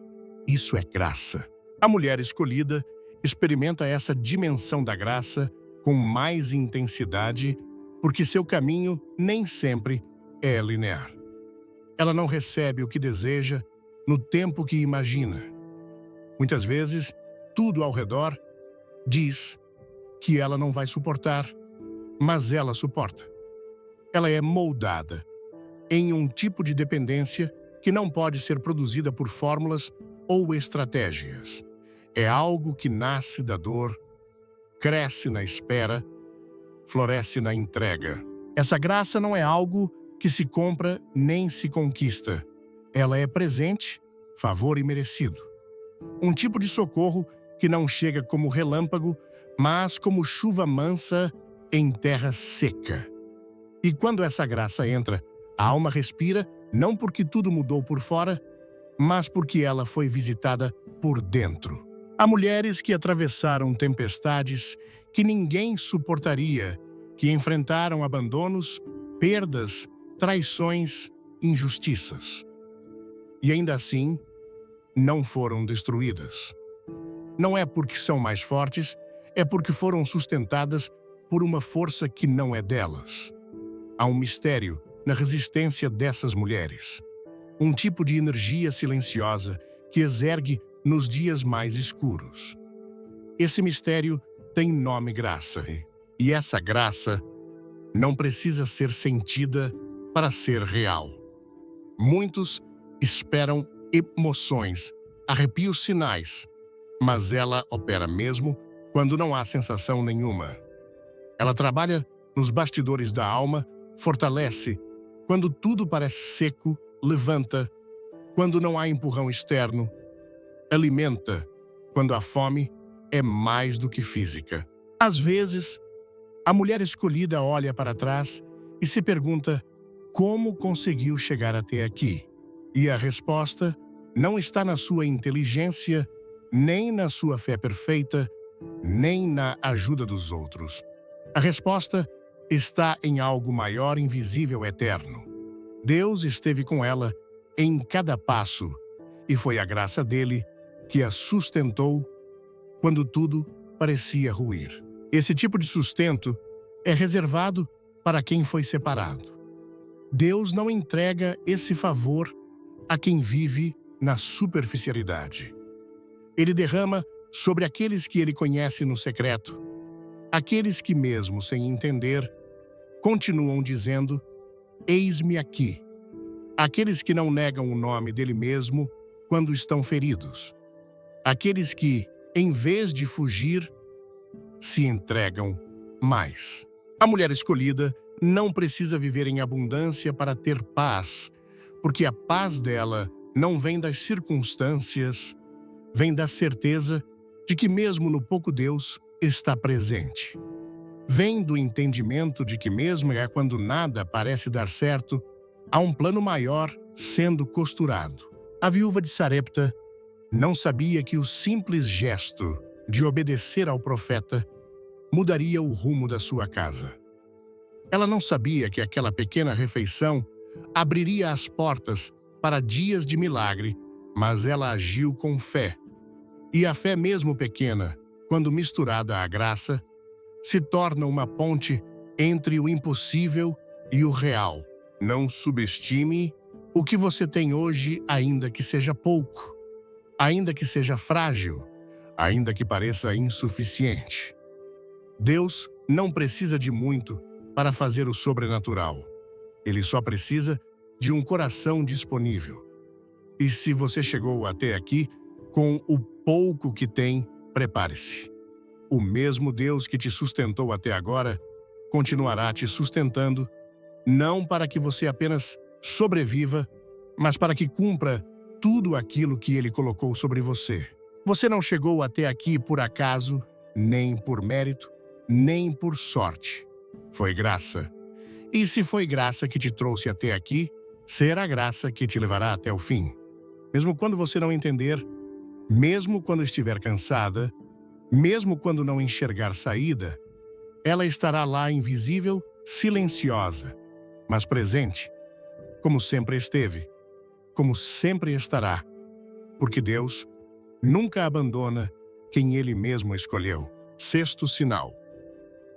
Isso é graça. A mulher escolhida experimenta essa dimensão da graça com mais intensidade, porque seu caminho nem sempre é linear. Ela não recebe o que deseja no tempo que imagina. Muitas vezes, tudo ao redor diz que ela não vai suportar, mas ela suporta. Ela é moldada em um tipo de dependência que não pode ser produzida por fórmulas ou estratégias. É algo que nasce da dor, cresce na espera, floresce na entrega. Essa graça não é algo que se compra nem se conquista. Ela é presente, favor imerecido. Um tipo de socorro que não chega como relâmpago, mas como chuva mansa em terra seca. E quando essa graça entra, a alma respira, não porque tudo mudou por fora, mas porque ela foi visitada por dentro. Há mulheres que atravessaram tempestades que ninguém suportaria, que enfrentaram abandonos, perdas, traições, injustiças. E ainda assim, não foram destruídas. Não é porque são mais fortes, é porque foram sustentadas por uma força que não é delas. Há um mistério na resistência dessas mulheres. Um tipo de energia silenciosa que exergue nos dias mais escuros. Esse mistério tem nome graça. E essa graça não precisa ser sentida para ser real. Muitos esperam emoções, arrepios sinais, mas ela opera mesmo quando não há sensação nenhuma. Ela trabalha nos bastidores da alma, fortalece quando tudo parece seco, levanta quando não há empurrão externo, alimenta quando a fome é mais do que física. Às vezes, a mulher escolhida olha para trás e se pergunta como conseguiu chegar até aqui. E a resposta não está na sua inteligência, nem na sua fé perfeita, nem na ajuda dos outros. A resposta está em algo maior, invisível, eterno. Deus esteve com ela em cada passo, e foi a graça dele que a sustentou quando tudo parecia ruir. Esse tipo de sustento é reservado para quem foi separado. Deus não entrega esse favor a quem vive na superficialidade. Ele derrama sobre aqueles que ele conhece no secreto, aqueles que, mesmo sem entender, continuam dizendo: Eis-me aqui. Aqueles que não negam o nome dele mesmo quando estão feridos. Aqueles que, em vez de fugir, se entregam mais. A mulher escolhida não precisa viver em abundância para ter paz, porque a paz dela não vem das circunstâncias, vem da certeza de que mesmo no pouco Deus está presente. Vem do entendimento de que mesmo quando nada parece dar certo, há um plano maior sendo costurado. A viúva de Sarepta não sabia que o simples gesto de obedecer ao profeta mudaria o rumo da sua casa. Ela não sabia que aquela pequena refeição abriria as portas para dias de milagre, mas ela agiu com fé. E a fé, mesmo pequena, quando misturada à graça, se torna uma ponte entre o impossível e o real. Não subestime o que você tem hoje, ainda que seja pouco, ainda que seja frágil, ainda que pareça insuficiente. Deus não precisa de muito para fazer o sobrenatural. Ele só precisa de um coração disponível. E se você chegou até aqui com o pouco que tem, prepare-se. O mesmo Deus que te sustentou até agora continuará te sustentando, não para que você apenas sobreviva, mas para que cumpra tudo aquilo que Ele colocou sobre você. Você não chegou até aqui por acaso, nem por mérito, nem por sorte. Foi graça. E se foi graça que te trouxe até aqui, será graça que te levará até o fim. Mesmo quando você não entender, mesmo quando estiver cansada, mesmo quando não enxergar saída, ela estará lá invisível, silenciosa, mas presente, como sempre esteve, como sempre estará, porque Deus nunca abandona quem Ele mesmo escolheu. Sexto sinal.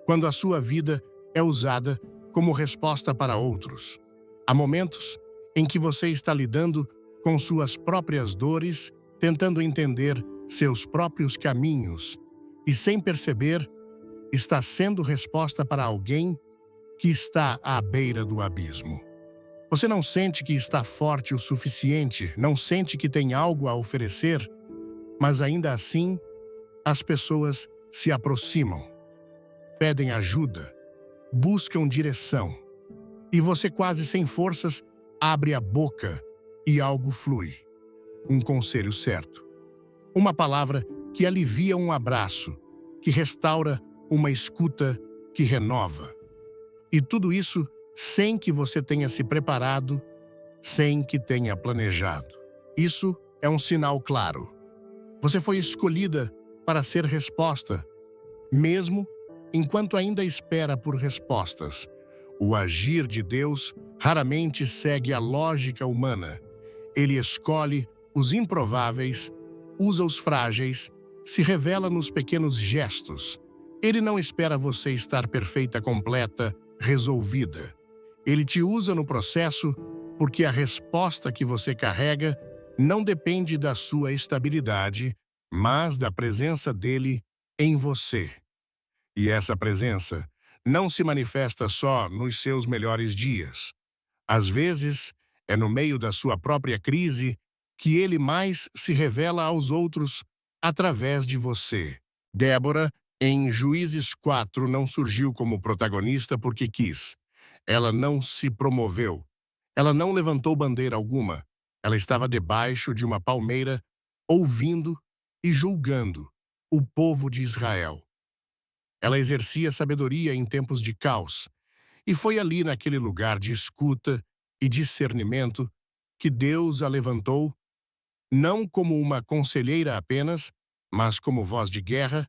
Quando a sua vida é usada como resposta para outros. Há momentos em que você está lidando com suas próprias dores, tentando entender seus próprios caminhos e, sem perceber, está sendo resposta para alguém que está à beira do abismo. Você não sente que está forte o suficiente, não sente que tem algo a oferecer, mas ainda assim, as pessoas se aproximam, pedem ajuda, buscam direção, e você, quase sem forças, abre a boca e algo flui. Um conselho certo. Uma palavra que alivia um abraço, que restaura uma escuta, que renova. E tudo isso sem que você tenha se preparado, sem que tenha planejado. Isso é um sinal claro. Você foi escolhida para ser resposta, mesmo enquanto ainda espera por respostas. O agir de Deus raramente segue a lógica humana. Ele escolhe os improváveis, usa os frágeis, se revela nos pequenos gestos. Ele não espera você estar perfeita, completa, resolvida. Ele te usa no processo porque a resposta que você carrega não depende da sua estabilidade, mas da presença dele em você. E essa presença não se manifesta só nos seus melhores dias. Às vezes, é no meio da sua própria crise que ele mais se revela aos outros através de você. Débora, em Juízes 4, não surgiu como protagonista porque quis. Ela não se promoveu. Ela não levantou bandeira alguma. Ela estava debaixo de uma palmeira, ouvindo e julgando o povo de Israel. Ela exercia sabedoria em tempos de caos, e foi ali naquele lugar de escuta e discernimento que Deus a levantou, não como uma conselheira apenas, mas como voz de guerra,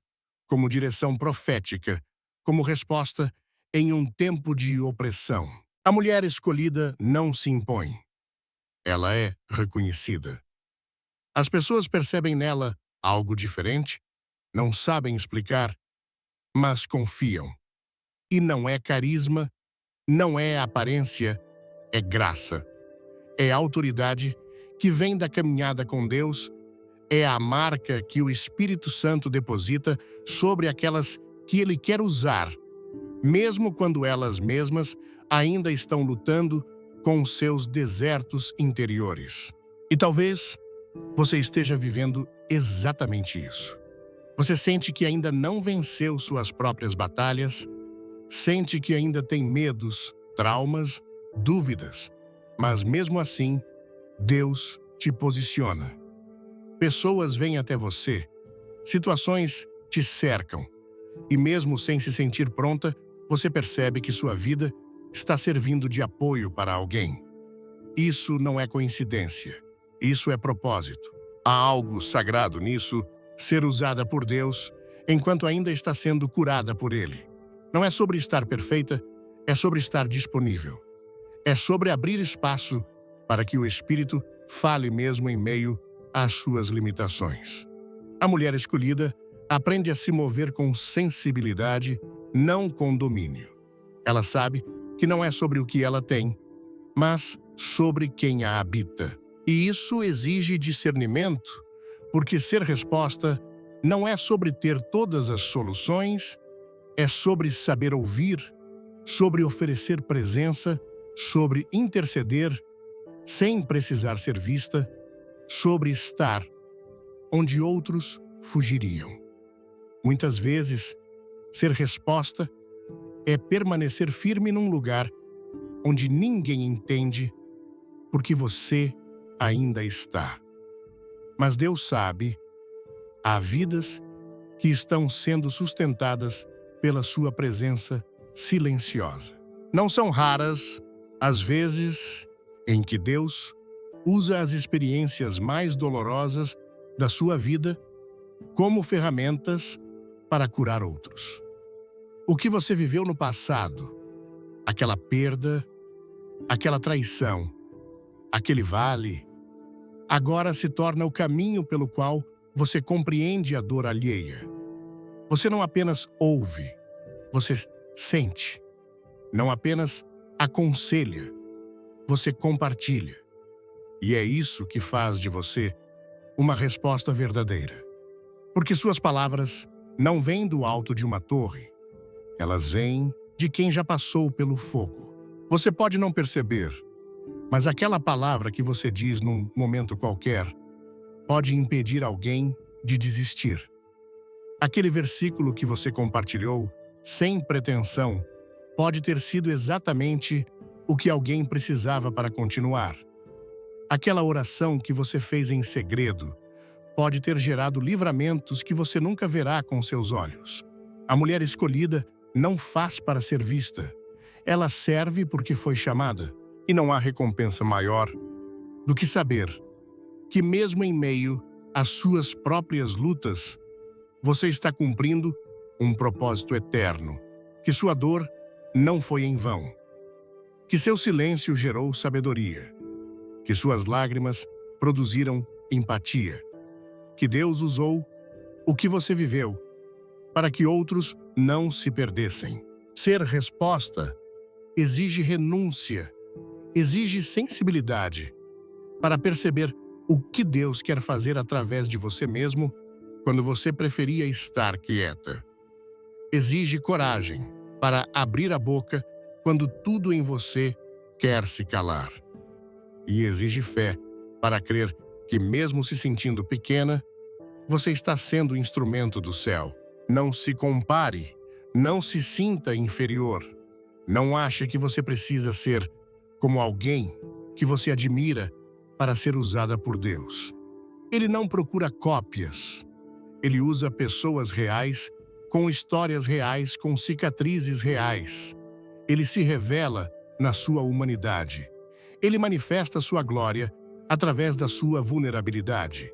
como direção profética, como resposta em um tempo de opressão. A mulher escolhida não se impõe. Ela é reconhecida. As pessoas percebem nela algo diferente, não sabem explicar, mas confiam. E não é carisma, não é aparência, é graça. É autoridade que vem da caminhada com Deus, é a marca que o Espírito Santo deposita sobre aquelas que Ele quer usar, mesmo quando elas mesmas ainda estão lutando com os seus desertos interiores. E talvez você esteja vivendo exatamente isso. Você sente que ainda não venceu suas próprias batalhas, sente que ainda tem medos, traumas, dúvidas, mas mesmo assim, Deus te posiciona. Pessoas vêm até você, situações te cercam, e mesmo sem se sentir pronta, você percebe que sua vida está servindo de apoio para alguém. Isso não é coincidência, isso é propósito. Há algo sagrado nisso, ser usada por Deus, enquanto ainda está sendo curada por Ele. Não é sobre estar perfeita, é sobre estar disponível. É sobre abrir espaço para que o Espírito fale mesmo em meio às suas limitações. A mulher escolhida aprende a se mover com sensibilidade, não com domínio. Ela sabe que não é sobre o que ela tem, mas sobre quem a habita. E isso exige discernimento, porque ser resposta não é sobre ter todas as soluções, é sobre saber ouvir, sobre oferecer presença, sobre interceder, sem precisar ser vista, sobre estar onde outros fugiriam. Muitas vezes, ser resposta é permanecer firme num lugar onde ninguém entende porque você ainda está. Mas Deus sabe, há vidas que estão sendo sustentadas pela sua presença silenciosa. Não são raras as vezes em que Deus usa as experiências mais dolorosas da sua vida como ferramentas para curar outros. O que você viveu no passado, aquela perda, aquela traição, aquele vale, agora se torna o caminho pelo qual você compreende a dor alheia. Você não apenas ouve, você sente. Não apenas aconselha, você compartilha. E é isso que faz de você uma resposta verdadeira. Porque suas palavras não vêm do alto de uma torre, elas vêm de quem já passou pelo fogo. Você pode não perceber, mas aquela palavra que você diz num momento qualquer pode impedir alguém de desistir. Aquele versículo que você compartilhou, sem pretensão, pode ter sido exatamente o que alguém precisava para continuar. Aquela oração que você fez em segredo pode ter gerado livramentos que você nunca verá com seus olhos. A mulher escolhida não faz para ser vista. Ela serve porque foi chamada. E não há recompensa maior do que saber que mesmo em meio às suas próprias lutas, você está cumprindo um propósito eterno, que sua dor não foi em vão, que seu silêncio gerou sabedoria, que suas lágrimas produziram empatia, que Deus usou o que você viveu para que outros não se perdessem. Ser resposta exige renúncia, exige sensibilidade para perceber o que Deus quer fazer através de você mesmo quando você preferia estar quieta. Exige coragem para abrir a boca quando tudo em você quer se calar. E exige fé para crer que, mesmo se sentindo pequena, você está sendo instrumento do céu. Não se compare, não se sinta inferior. Não ache que você precisa ser como alguém que você admira para ser usada por Deus. Ele não procura cópias. Ele usa pessoas reais, com histórias reais, com cicatrizes reais. Ele se revela na sua humanidade. Ele manifesta sua glória através da sua vulnerabilidade.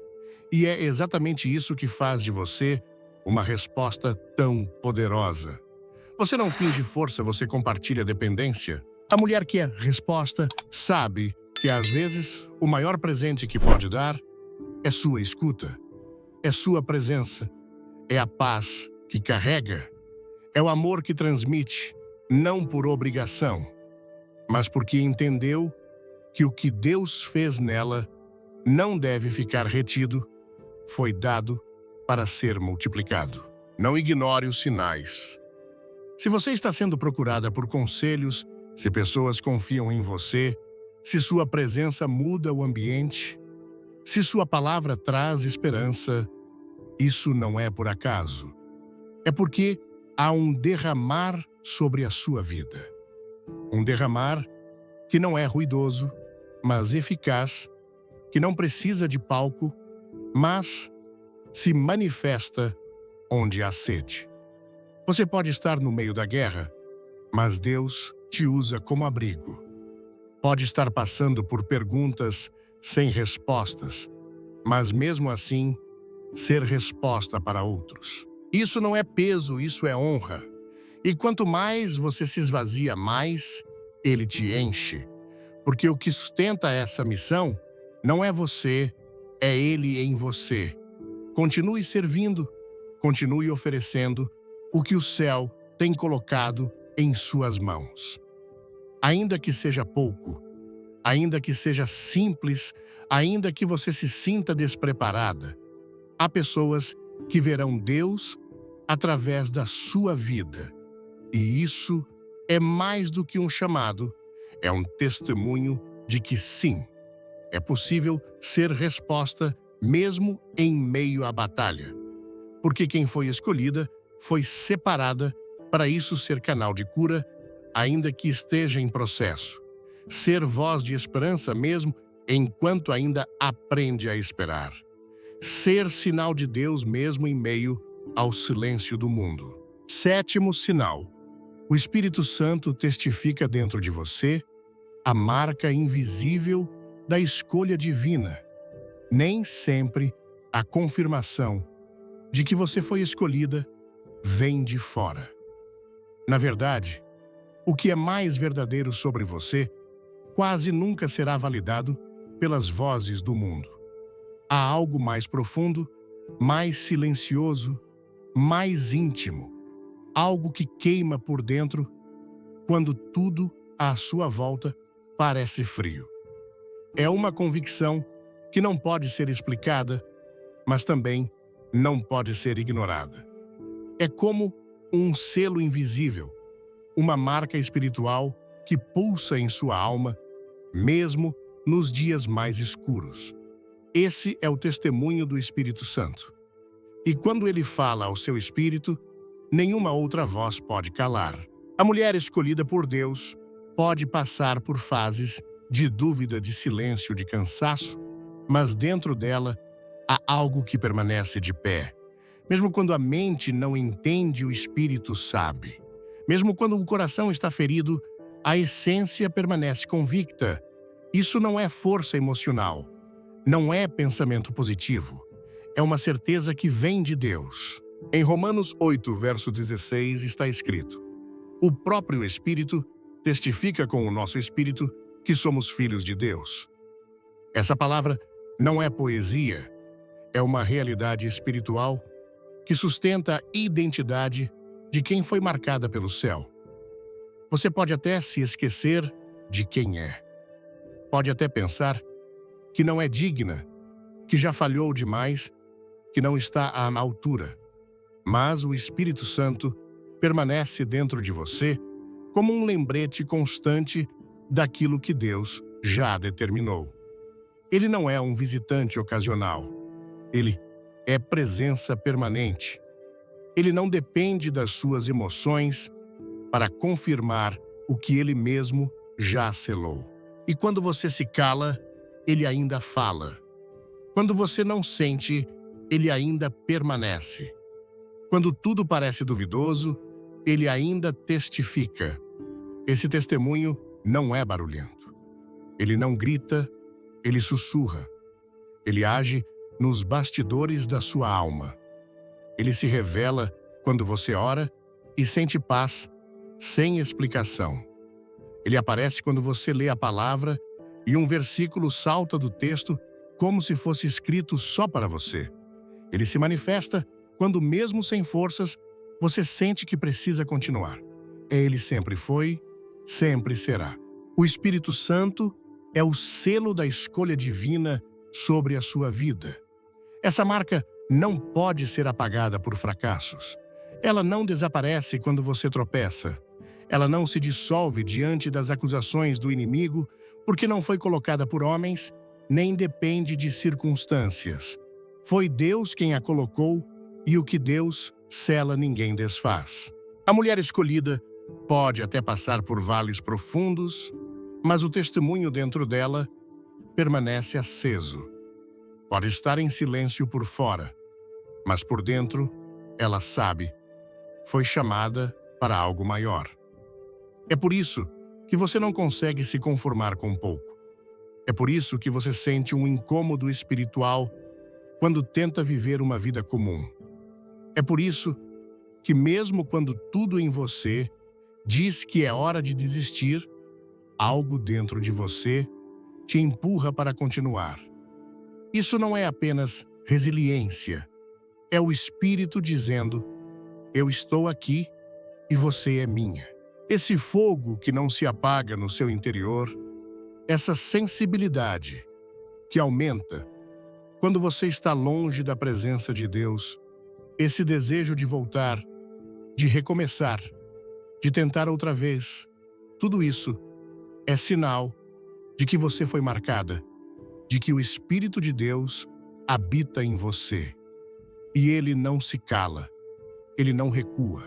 E é exatamente isso que faz de você uma resposta tão poderosa. Você não finge força, você compartilha dependência. A mulher que é resposta sabe que, às vezes, o maior presente que pode dar é sua escuta, é sua presença, é a paz que carrega, é o amor que transmite, não por obrigação, mas porque entendeu que o que Deus fez nela não deve ficar retido, foi dado para ser multiplicado. Não ignore os sinais. Se você está sendo procurada por conselhos, Se pessoas confiam em você, se sua presença muda o ambiente, se sua palavra traz esperança, isso não é por acaso. É porque há um derramar sobre a sua vida. Um derramar que não é ruidoso, mas eficaz, que não precisa de palco, mas se manifesta onde há sede. Você pode estar no meio da guerra, mas Deus te usa como abrigo. Pode estar passando por perguntas sem respostas, mas mesmo assim, ser resposta para outros. Isso não é peso, isso é honra. E quanto mais você se esvazia, mais Ele te enche. Porque o que sustenta essa missão não é você, é Ele em você. Continue servindo, continue oferecendo o que o céu tem colocado em suas mãos. Ainda que seja pouco, ainda que seja simples, ainda que você se sinta despreparada, há pessoas que verão Deus através da sua vida. E isso é mais do que um chamado, é um testemunho de que sim, é possível ser resposta mesmo em meio à batalha. Porque quem foi escolhida foi separada para isso ser canal de cura, ainda que esteja em processo. Ser voz de esperança mesmo enquanto ainda aprende a esperar. Ser sinal de Deus mesmo em meio ao silêncio do mundo. Sétimo sinal. O Espírito Santo testifica dentro de você a marca invisível da escolha divina. Nem sempre a confirmação de que você foi escolhida vem de fora. Na verdade, o que é mais verdadeiro sobre você quase nunca será validado pelas vozes do mundo. Há algo mais profundo, mais silencioso, mais íntimo, algo que queima por dentro quando tudo à sua volta parece frio. É uma convicção que não pode ser explicada, mas também não pode ser ignorada. É como um selo invisível, uma marca espiritual que pulsa em sua alma, mesmo nos dias mais escuros. Esse é o testemunho do Espírito Santo. E quando ele fala ao seu espírito, nenhuma outra voz pode calar. A mulher escolhida por Deus pode passar por fases de dúvida, de silêncio, de cansaço, mas dentro dela há algo que permanece de pé. Mesmo quando a mente não entende, o espírito sabe. Mesmo quando o coração está ferido, a essência permanece convicta. Isso não é força emocional, não é pensamento positivo. É uma certeza que vem de Deus. Em Romanos 8, verso 16, está escrito: o próprio Espírito testifica com o nosso espírito que somos filhos de Deus. Essa palavra não é poesia, é uma realidade espiritual que sustenta a identidade de quem foi marcada pelo céu. Você pode até se esquecer de quem é. Pode até pensar que não é digna, que já falhou demais, que não está à altura. Mas o Espírito Santo permanece dentro de você como um lembrete constante daquilo que Deus já determinou. Ele não é um visitante ocasional. Ele é presença permanente. Ele não depende das suas emoções para confirmar o que ele mesmo já selou. E quando você se cala, ele ainda fala. Quando você não sente, ele ainda permanece. Quando tudo parece duvidoso, ele ainda testifica. Esse testemunho não é barulhento. Ele não grita, ele sussurra. Ele age nos bastidores da sua alma. Ele se revela quando você ora e sente paz sem explicação. Ele aparece quando você lê a palavra e um versículo salta do texto como se fosse escrito só para você. Ele se manifesta quando, mesmo sem forças, você sente que precisa continuar. Ele sempre foi, sempre será. O Espírito Santo é o selo da escolha divina sobre a sua vida. Essa marca não pode ser apagada por fracassos. Ela não desaparece quando você tropeça. Ela não se dissolve diante das acusações do inimigo, porque não foi colocada por homens, nem depende de circunstâncias. Foi Deus quem a colocou, e o que Deus sela ninguém desfaz. A mulher escolhida pode até passar por vales profundos, mas o testemunho dentro dela permanece aceso. Pode estar em silêncio por fora, mas por dentro, ela sabe, foi chamada para algo maior. É por isso que você não consegue se conformar com pouco. É por isso que você sente um incômodo espiritual quando tenta viver uma vida comum. É por isso que mesmo quando tudo em você diz que é hora de desistir, algo dentro de você te empurra para continuar. Isso não é apenas resiliência, é o Espírito dizendo: eu estou aqui e você é minha. Esse fogo que não se apaga no seu interior, essa sensibilidade que aumenta quando você está longe da presença de Deus, esse desejo de voltar, de recomeçar, de tentar outra vez, tudo isso é sinal de que você foi marcada, de que o Espírito de Deus habita em você. E ele não se cala, ele não recua,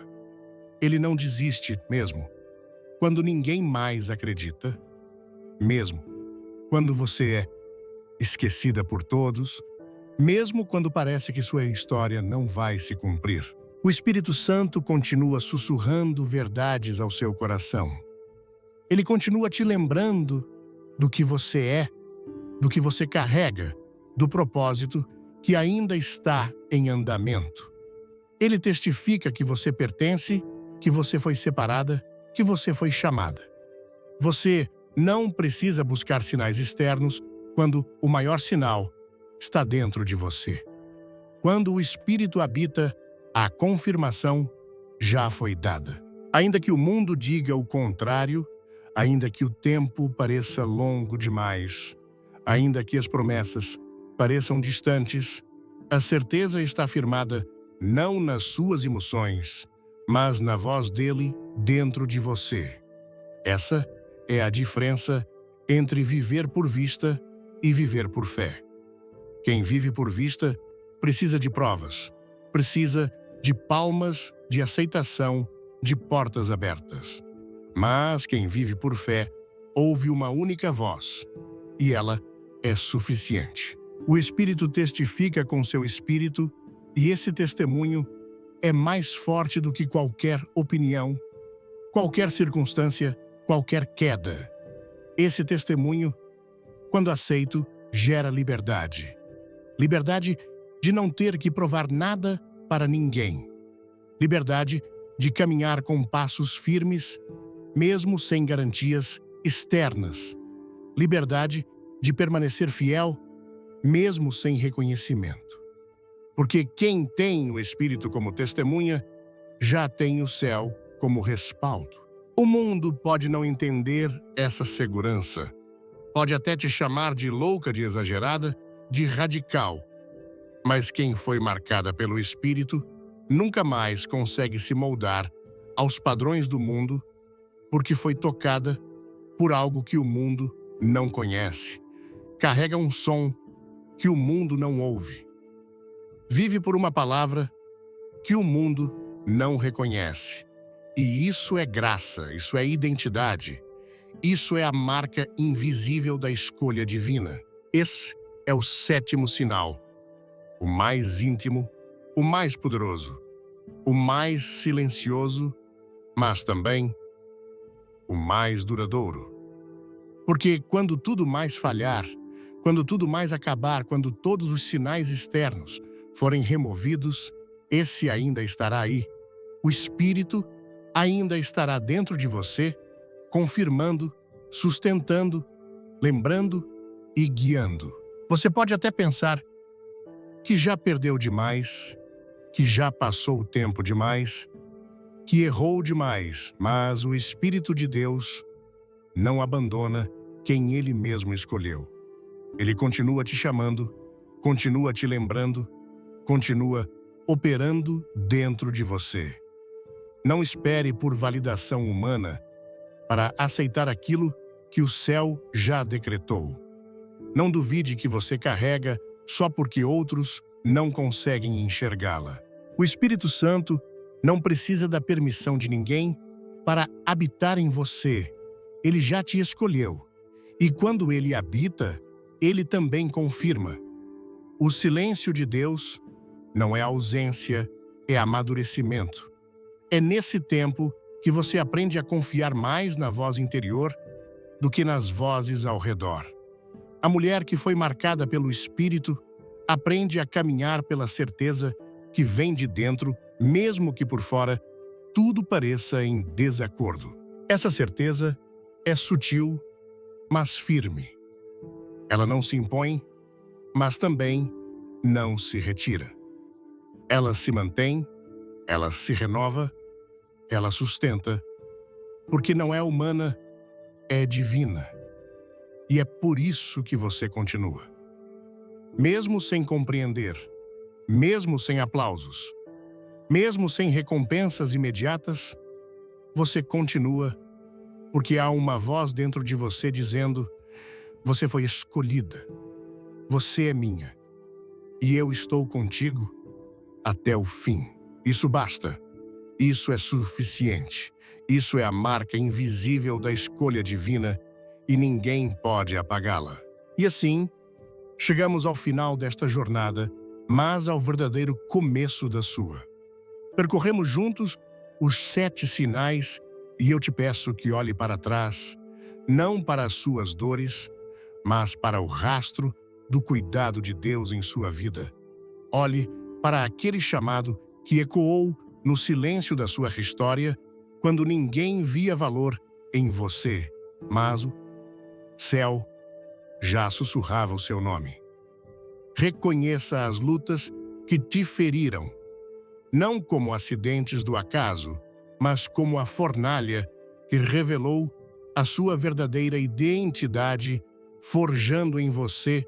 ele não desiste mesmo quando ninguém mais acredita, mesmo quando você é esquecida por todos, mesmo quando parece que sua história não vai se cumprir. O Espírito Santo continua sussurrando verdades ao seu coração. Ele continua te lembrando do que você é, do que você carrega, do propósito que ainda está em andamento. Ele testifica que você pertence, que você foi separada, que você foi chamada. Você não precisa buscar sinais externos quando o maior sinal está dentro de você. Quando o Espírito habita, a confirmação já foi dada. Ainda que o mundo diga o contrário, ainda que o tempo pareça longo demais, ainda que as promessas pareçam distantes, a certeza está firmada não nas suas emoções, mas na voz dele dentro de você. Essa é a diferença entre viver por vista e viver por fé. Quem vive por vista precisa de provas, precisa de palmas, de aceitação, de portas abertas. Mas quem vive por fé ouve uma única voz, e ela é suficiente. O Espírito testifica com seu Espírito, e esse testemunho é mais forte do que qualquer opinião, qualquer circunstância, qualquer queda. Esse testemunho, quando aceito, gera liberdade. Liberdade de não ter que provar nada para ninguém. Liberdade de caminhar com passos firmes, mesmo sem garantias externas. Liberdade de permanecer fiel, mesmo sem reconhecimento. Porque quem tem o Espírito como testemunha, já tem o céu como respaldo. O mundo pode não entender essa segurança. Pode até te chamar de louca, de exagerada, de radical. Mas quem foi marcada pelo Espírito nunca mais consegue se moldar aos padrões do mundo, porque foi tocada por algo que o mundo não conhece. Carrega um som que o mundo não ouve. Vive por uma palavra que o mundo não reconhece. E isso é graça, isso é identidade. Isso é a marca invisível da escolha divina. Esse é o sétimo sinal, o mais íntimo, o mais poderoso, o mais silencioso, mas também o mais duradouro. Porque quando tudo mais falhar, quando tudo mais acabar, quando todos os sinais externos forem removidos, esse ainda estará aí. O Espírito ainda estará dentro de você, confirmando, sustentando, lembrando e guiando. Você pode até pensar que já perdeu demais, que já passou o tempo demais, que errou demais, mas o Espírito de Deus não abandona quem Ele mesmo escolheu. Ele continua te chamando, continua te lembrando, continua operando dentro de você. Não espere por validação humana para aceitar aquilo que o céu já decretou. Não duvide que você carrega só porque outros não conseguem enxergá-la. O Espírito Santo não precisa da permissão de ninguém para habitar em você. Ele já te escolheu. E quando ele habita, ele também confirma. O silêncio de Deus não é ausência, é amadurecimento. É nesse tempo que você aprende a confiar mais na voz interior do que nas vozes ao redor. A mulher que foi marcada pelo Espírito aprende a caminhar pela certeza que vem de dentro, mesmo que por fora tudo pareça em desacordo. Essa certeza é sutil, mas firme. Ela não se impõe, mas também não se retira. Ela se mantém, ela se renova, ela sustenta, porque não é humana, é divina. E é por isso que você continua. Mesmo sem compreender, mesmo sem aplausos, mesmo sem recompensas imediatas, você continua, porque há uma voz dentro de você dizendo: você foi escolhida, você é minha, e eu estou contigo até o fim. Isso basta. Isso é suficiente. Isso é a marca invisível da escolha divina e ninguém pode apagá-la. E assim, chegamos ao final desta jornada, mas ao verdadeiro começo da sua. Percorremos juntos os 7 sinais e eu te peço que olhe para trás, não para as suas dores, mas para o rastro do cuidado de Deus em sua vida. Olhe para aquele chamado que ecoou no silêncio da sua história quando ninguém via valor em você, mas o céu já sussurrava o seu nome. Reconheça as lutas que te feriram, não como acidentes do acaso, mas como a fornalha que revelou a sua verdadeira identidade, forjando em você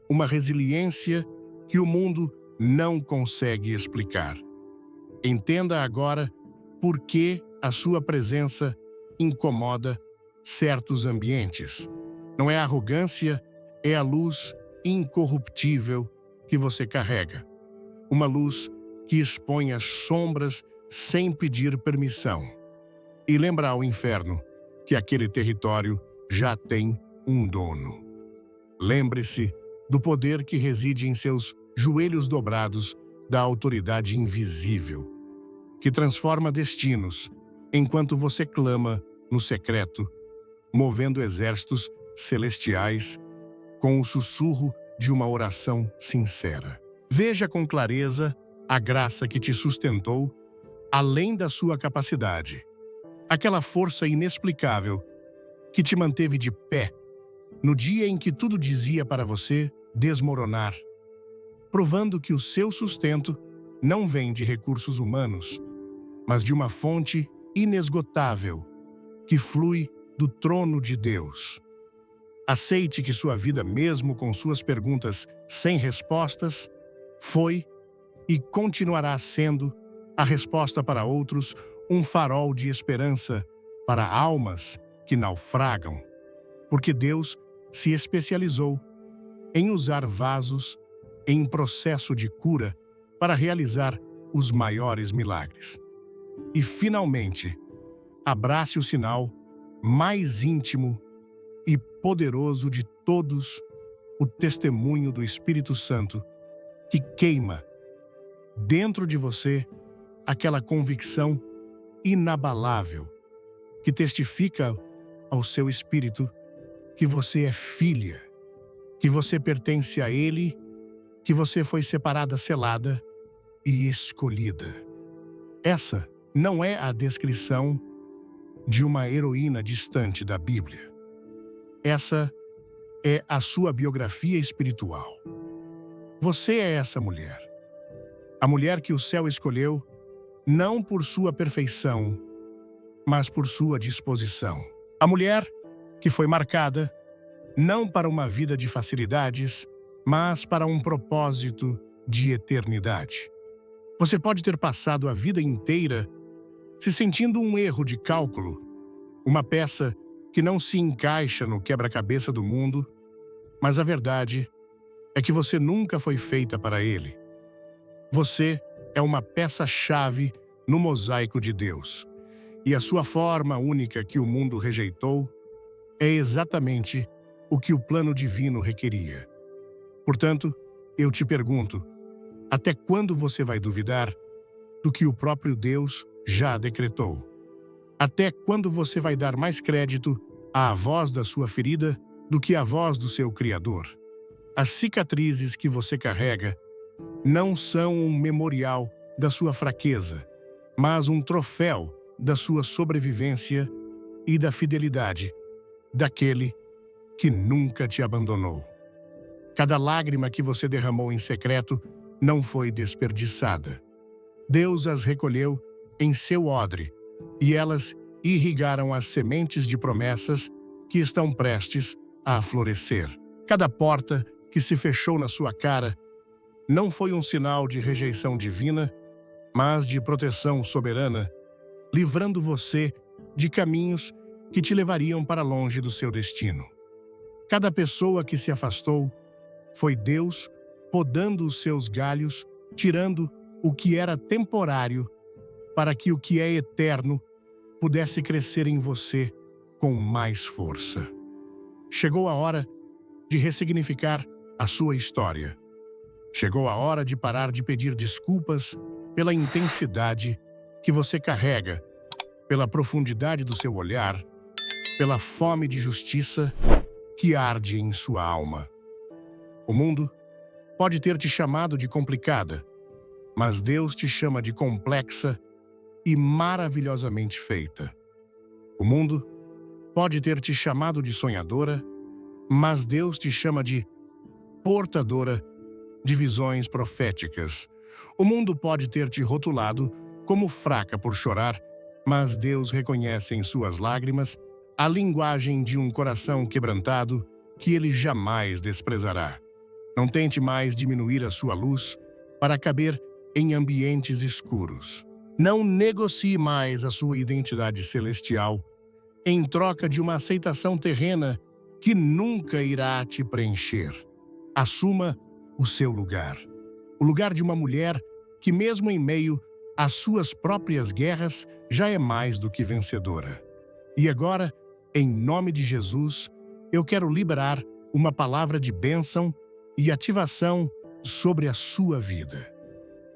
uma resiliência que o mundo não consegue explicar. Entenda agora por que a sua presença incomoda certos ambientes. Não é arrogância, é a luz incorruptível que você carrega. Uma luz que expõe as sombras sem pedir permissão. E lembra ao inferno que aquele território já tem um dono. Lembre-se do poder que reside em seus joelhos dobrados, da autoridade invisível, que transforma destinos, enquanto você clama no secreto, movendo exércitos celestiais com o sussurro de uma oração sincera. Veja com clareza a graça que te sustentou além da sua capacidade, aquela força inexplicável que te manteve de pé no dia em que tudo dizia para você desmoronar, provando que o seu sustento não vem de recursos humanos, mas de uma fonte inesgotável que flui do trono de Deus. Aceite que sua vida, mesmo com suas perguntas sem respostas, foi e continuará sendo a resposta para outros, um farol de esperança para almas que naufragam, porque Deus se especializou em usar vasos em processo de cura para realizar os maiores milagres. E, finalmente, abrace o sinal mais íntimo e poderoso de todos, o testemunho do Espírito Santo, que queima dentro de você aquela convicção inabalável que testifica ao seu espírito que você é filha, que você pertence a Ele, que você foi separada, selada e escolhida. Essa não é a descrição de uma heroína distante da Bíblia. Essa é a sua biografia espiritual. Você é essa mulher. A mulher que o céu escolheu não por sua perfeição, mas por sua disposição. A mulher que foi marcada não para uma vida de facilidades, mas para um propósito de eternidade. Você pode ter passado a vida inteira se sentindo um erro de cálculo, uma peça que não se encaixa no quebra-cabeça do mundo, mas a verdade é que você nunca foi feita para ele. Você é uma peça-chave no mosaico de Deus, e a sua forma única que o mundo rejeitou é exatamente o que o plano divino requeria. Portanto, eu te pergunto, até quando você vai duvidar do que o próprio Deus já decretou? Até quando você vai dar mais crédito à voz da sua ferida do que à voz do seu Criador? As cicatrizes que você carrega não são um memorial da sua fraqueza, mas um troféu da sua sobrevivência e da fidelidade daquele que nunca te abandonou. Cada lágrima que você derramou em secreto não foi desperdiçada. Deus as recolheu em seu odre, e elas irrigaram as sementes de promessas que estão prestes a florescer. Cada porta que se fechou na sua cara não foi um sinal de rejeição divina, mas de proteção soberana, livrando você de caminhos que te levariam para longe do seu destino. Cada pessoa que se afastou foi Deus podando os seus galhos, tirando o que era temporário, para que o que é eterno pudesse crescer em você com mais força. Chegou a hora de ressignificar a sua história. Chegou a hora de parar de pedir desculpas pela intensidade que você carrega, pela profundidade do seu olhar, pela fome de justiça que arde em sua alma. O mundo pode ter te chamado de complicada, mas Deus te chama de complexa e maravilhosamente feita. O mundo pode ter te chamado de sonhadora, mas Deus te chama de portadora de visões proféticas. O mundo pode ter te rotulado como fraca por chorar, mas Deus reconhece em suas lágrimas a linguagem de um coração quebrantado que Ele jamais desprezará. Não tente mais diminuir a sua luz para caber em ambientes escuros. Não negocie mais a sua identidade celestial em troca de uma aceitação terrena que nunca irá te preencher. Assuma o seu lugar. O lugar de uma mulher que, mesmo em meio às suas próprias guerras, já é mais do que vencedora. E agora, em nome de Jesus, eu quero liberar uma palavra de bênção e ativação sobre a sua vida.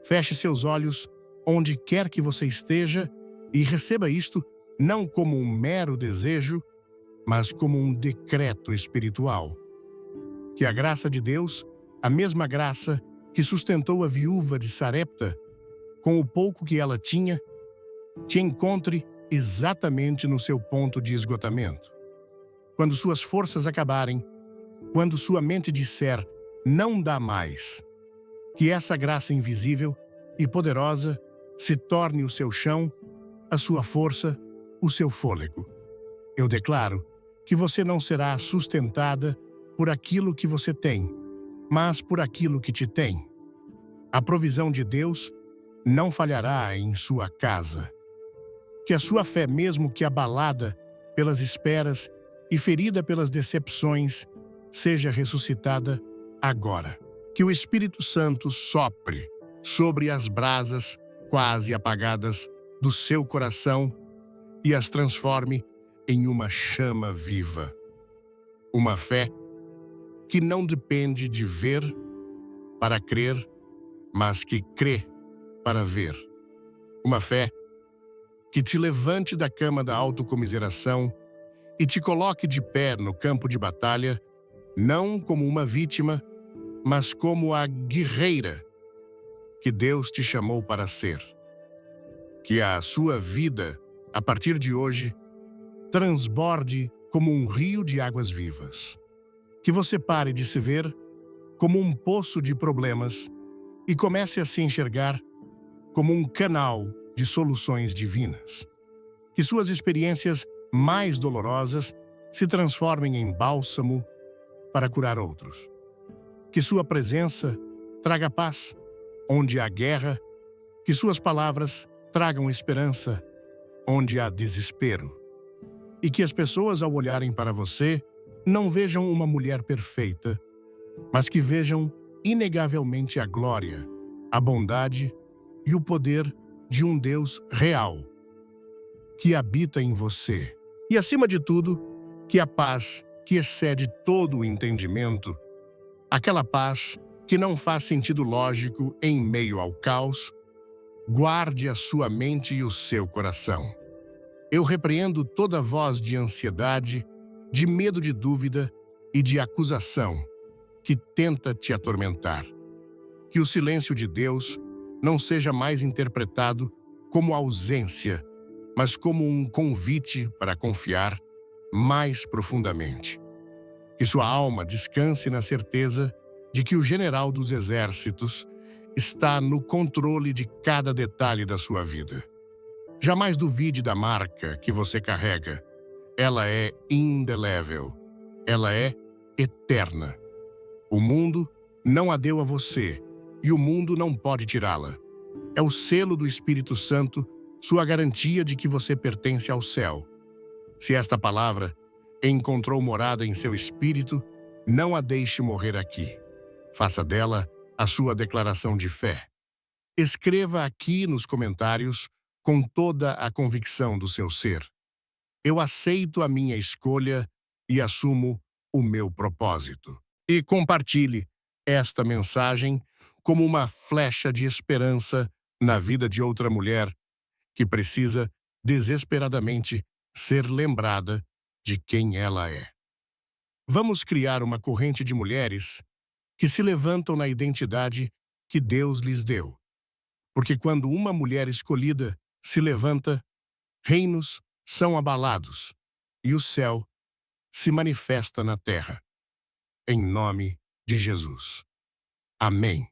Feche seus olhos onde quer que você esteja e receba isto não como um mero desejo, mas como um decreto espiritual. Que a graça de Deus, a mesma graça que sustentou a viúva de Sarepta, com o pouco que ela tinha, te encontre exatamente no seu ponto de esgotamento. Quando suas forças acabarem, quando sua mente disser, não dá mais, que essa graça invisível e poderosa se torne o seu chão, a sua força, o seu fôlego. Eu declaro que você não será sustentada por aquilo que você tem, mas por aquilo que te tem. A provisão de Deus não falhará em sua casa. Que a sua fé, mesmo que abalada pelas esperas e ferida pelas decepções, seja ressuscitada agora. Que o Espírito Santo sopre sobre as brasas quase apagadas do seu coração e as transforme em uma chama viva. Uma fé que não depende de ver para crer, mas que crê para ver. Uma fé que te levante da cama da autocomiseração e te coloque de pé no campo de batalha, não como uma vítima, mas como a guerreira que Deus te chamou para ser. Que a sua vida, a partir de hoje, transborde como um rio de águas vivas. Que você pare de se ver como um poço de problemas e comece a se enxergar como um canal de soluções divinas. Que suas experiências mais dolorosas se transformem em bálsamo para curar outros. Que sua presença traga paz onde há guerra, que suas palavras tragam esperança onde há desespero. E que as pessoas, ao olharem para você, não vejam uma mulher perfeita, mas que vejam inegavelmente a glória, a bondade e o poder de um Deus real, que habita em você. E, acima de tudo, que a paz que excede todo o entendimento, aquela paz que não faz sentido lógico em meio ao caos, guarde a sua mente e o seu coração. Eu repreendo toda voz de ansiedade, de medo de dúvida e de acusação que tenta te atormentar. Que o silêncio de Deus não seja mais interpretado como ausência, mas como um convite para confiar mais profundamente. Que sua alma descanse na certeza de que o general dos exércitos está no controle de cada detalhe da sua vida. Jamais duvide da marca que você carrega. Ela é indelével. Ela é eterna. O mundo não a deu a você, e o mundo não pode tirá-la. É o selo do Espírito Santo, sua garantia de que você pertence ao céu. Se esta palavra encontrou morada em seu espírito, não a deixe morrer aqui. Faça dela a sua declaração de fé. Escreva aqui nos comentários com toda a convicção do seu ser. Eu aceito a minha escolha e assumo o meu propósito. E compartilhe esta mensagem como uma flecha de esperança na vida de outra mulher que precisa desesperadamente ser lembrada de quem ela é. Vamos criar uma corrente de mulheres que se levantam na identidade que Deus lhes deu. Porque quando uma mulher escolhida se levanta, reinos são abalados e o céu se manifesta na terra. Em nome de Jesus. Amém.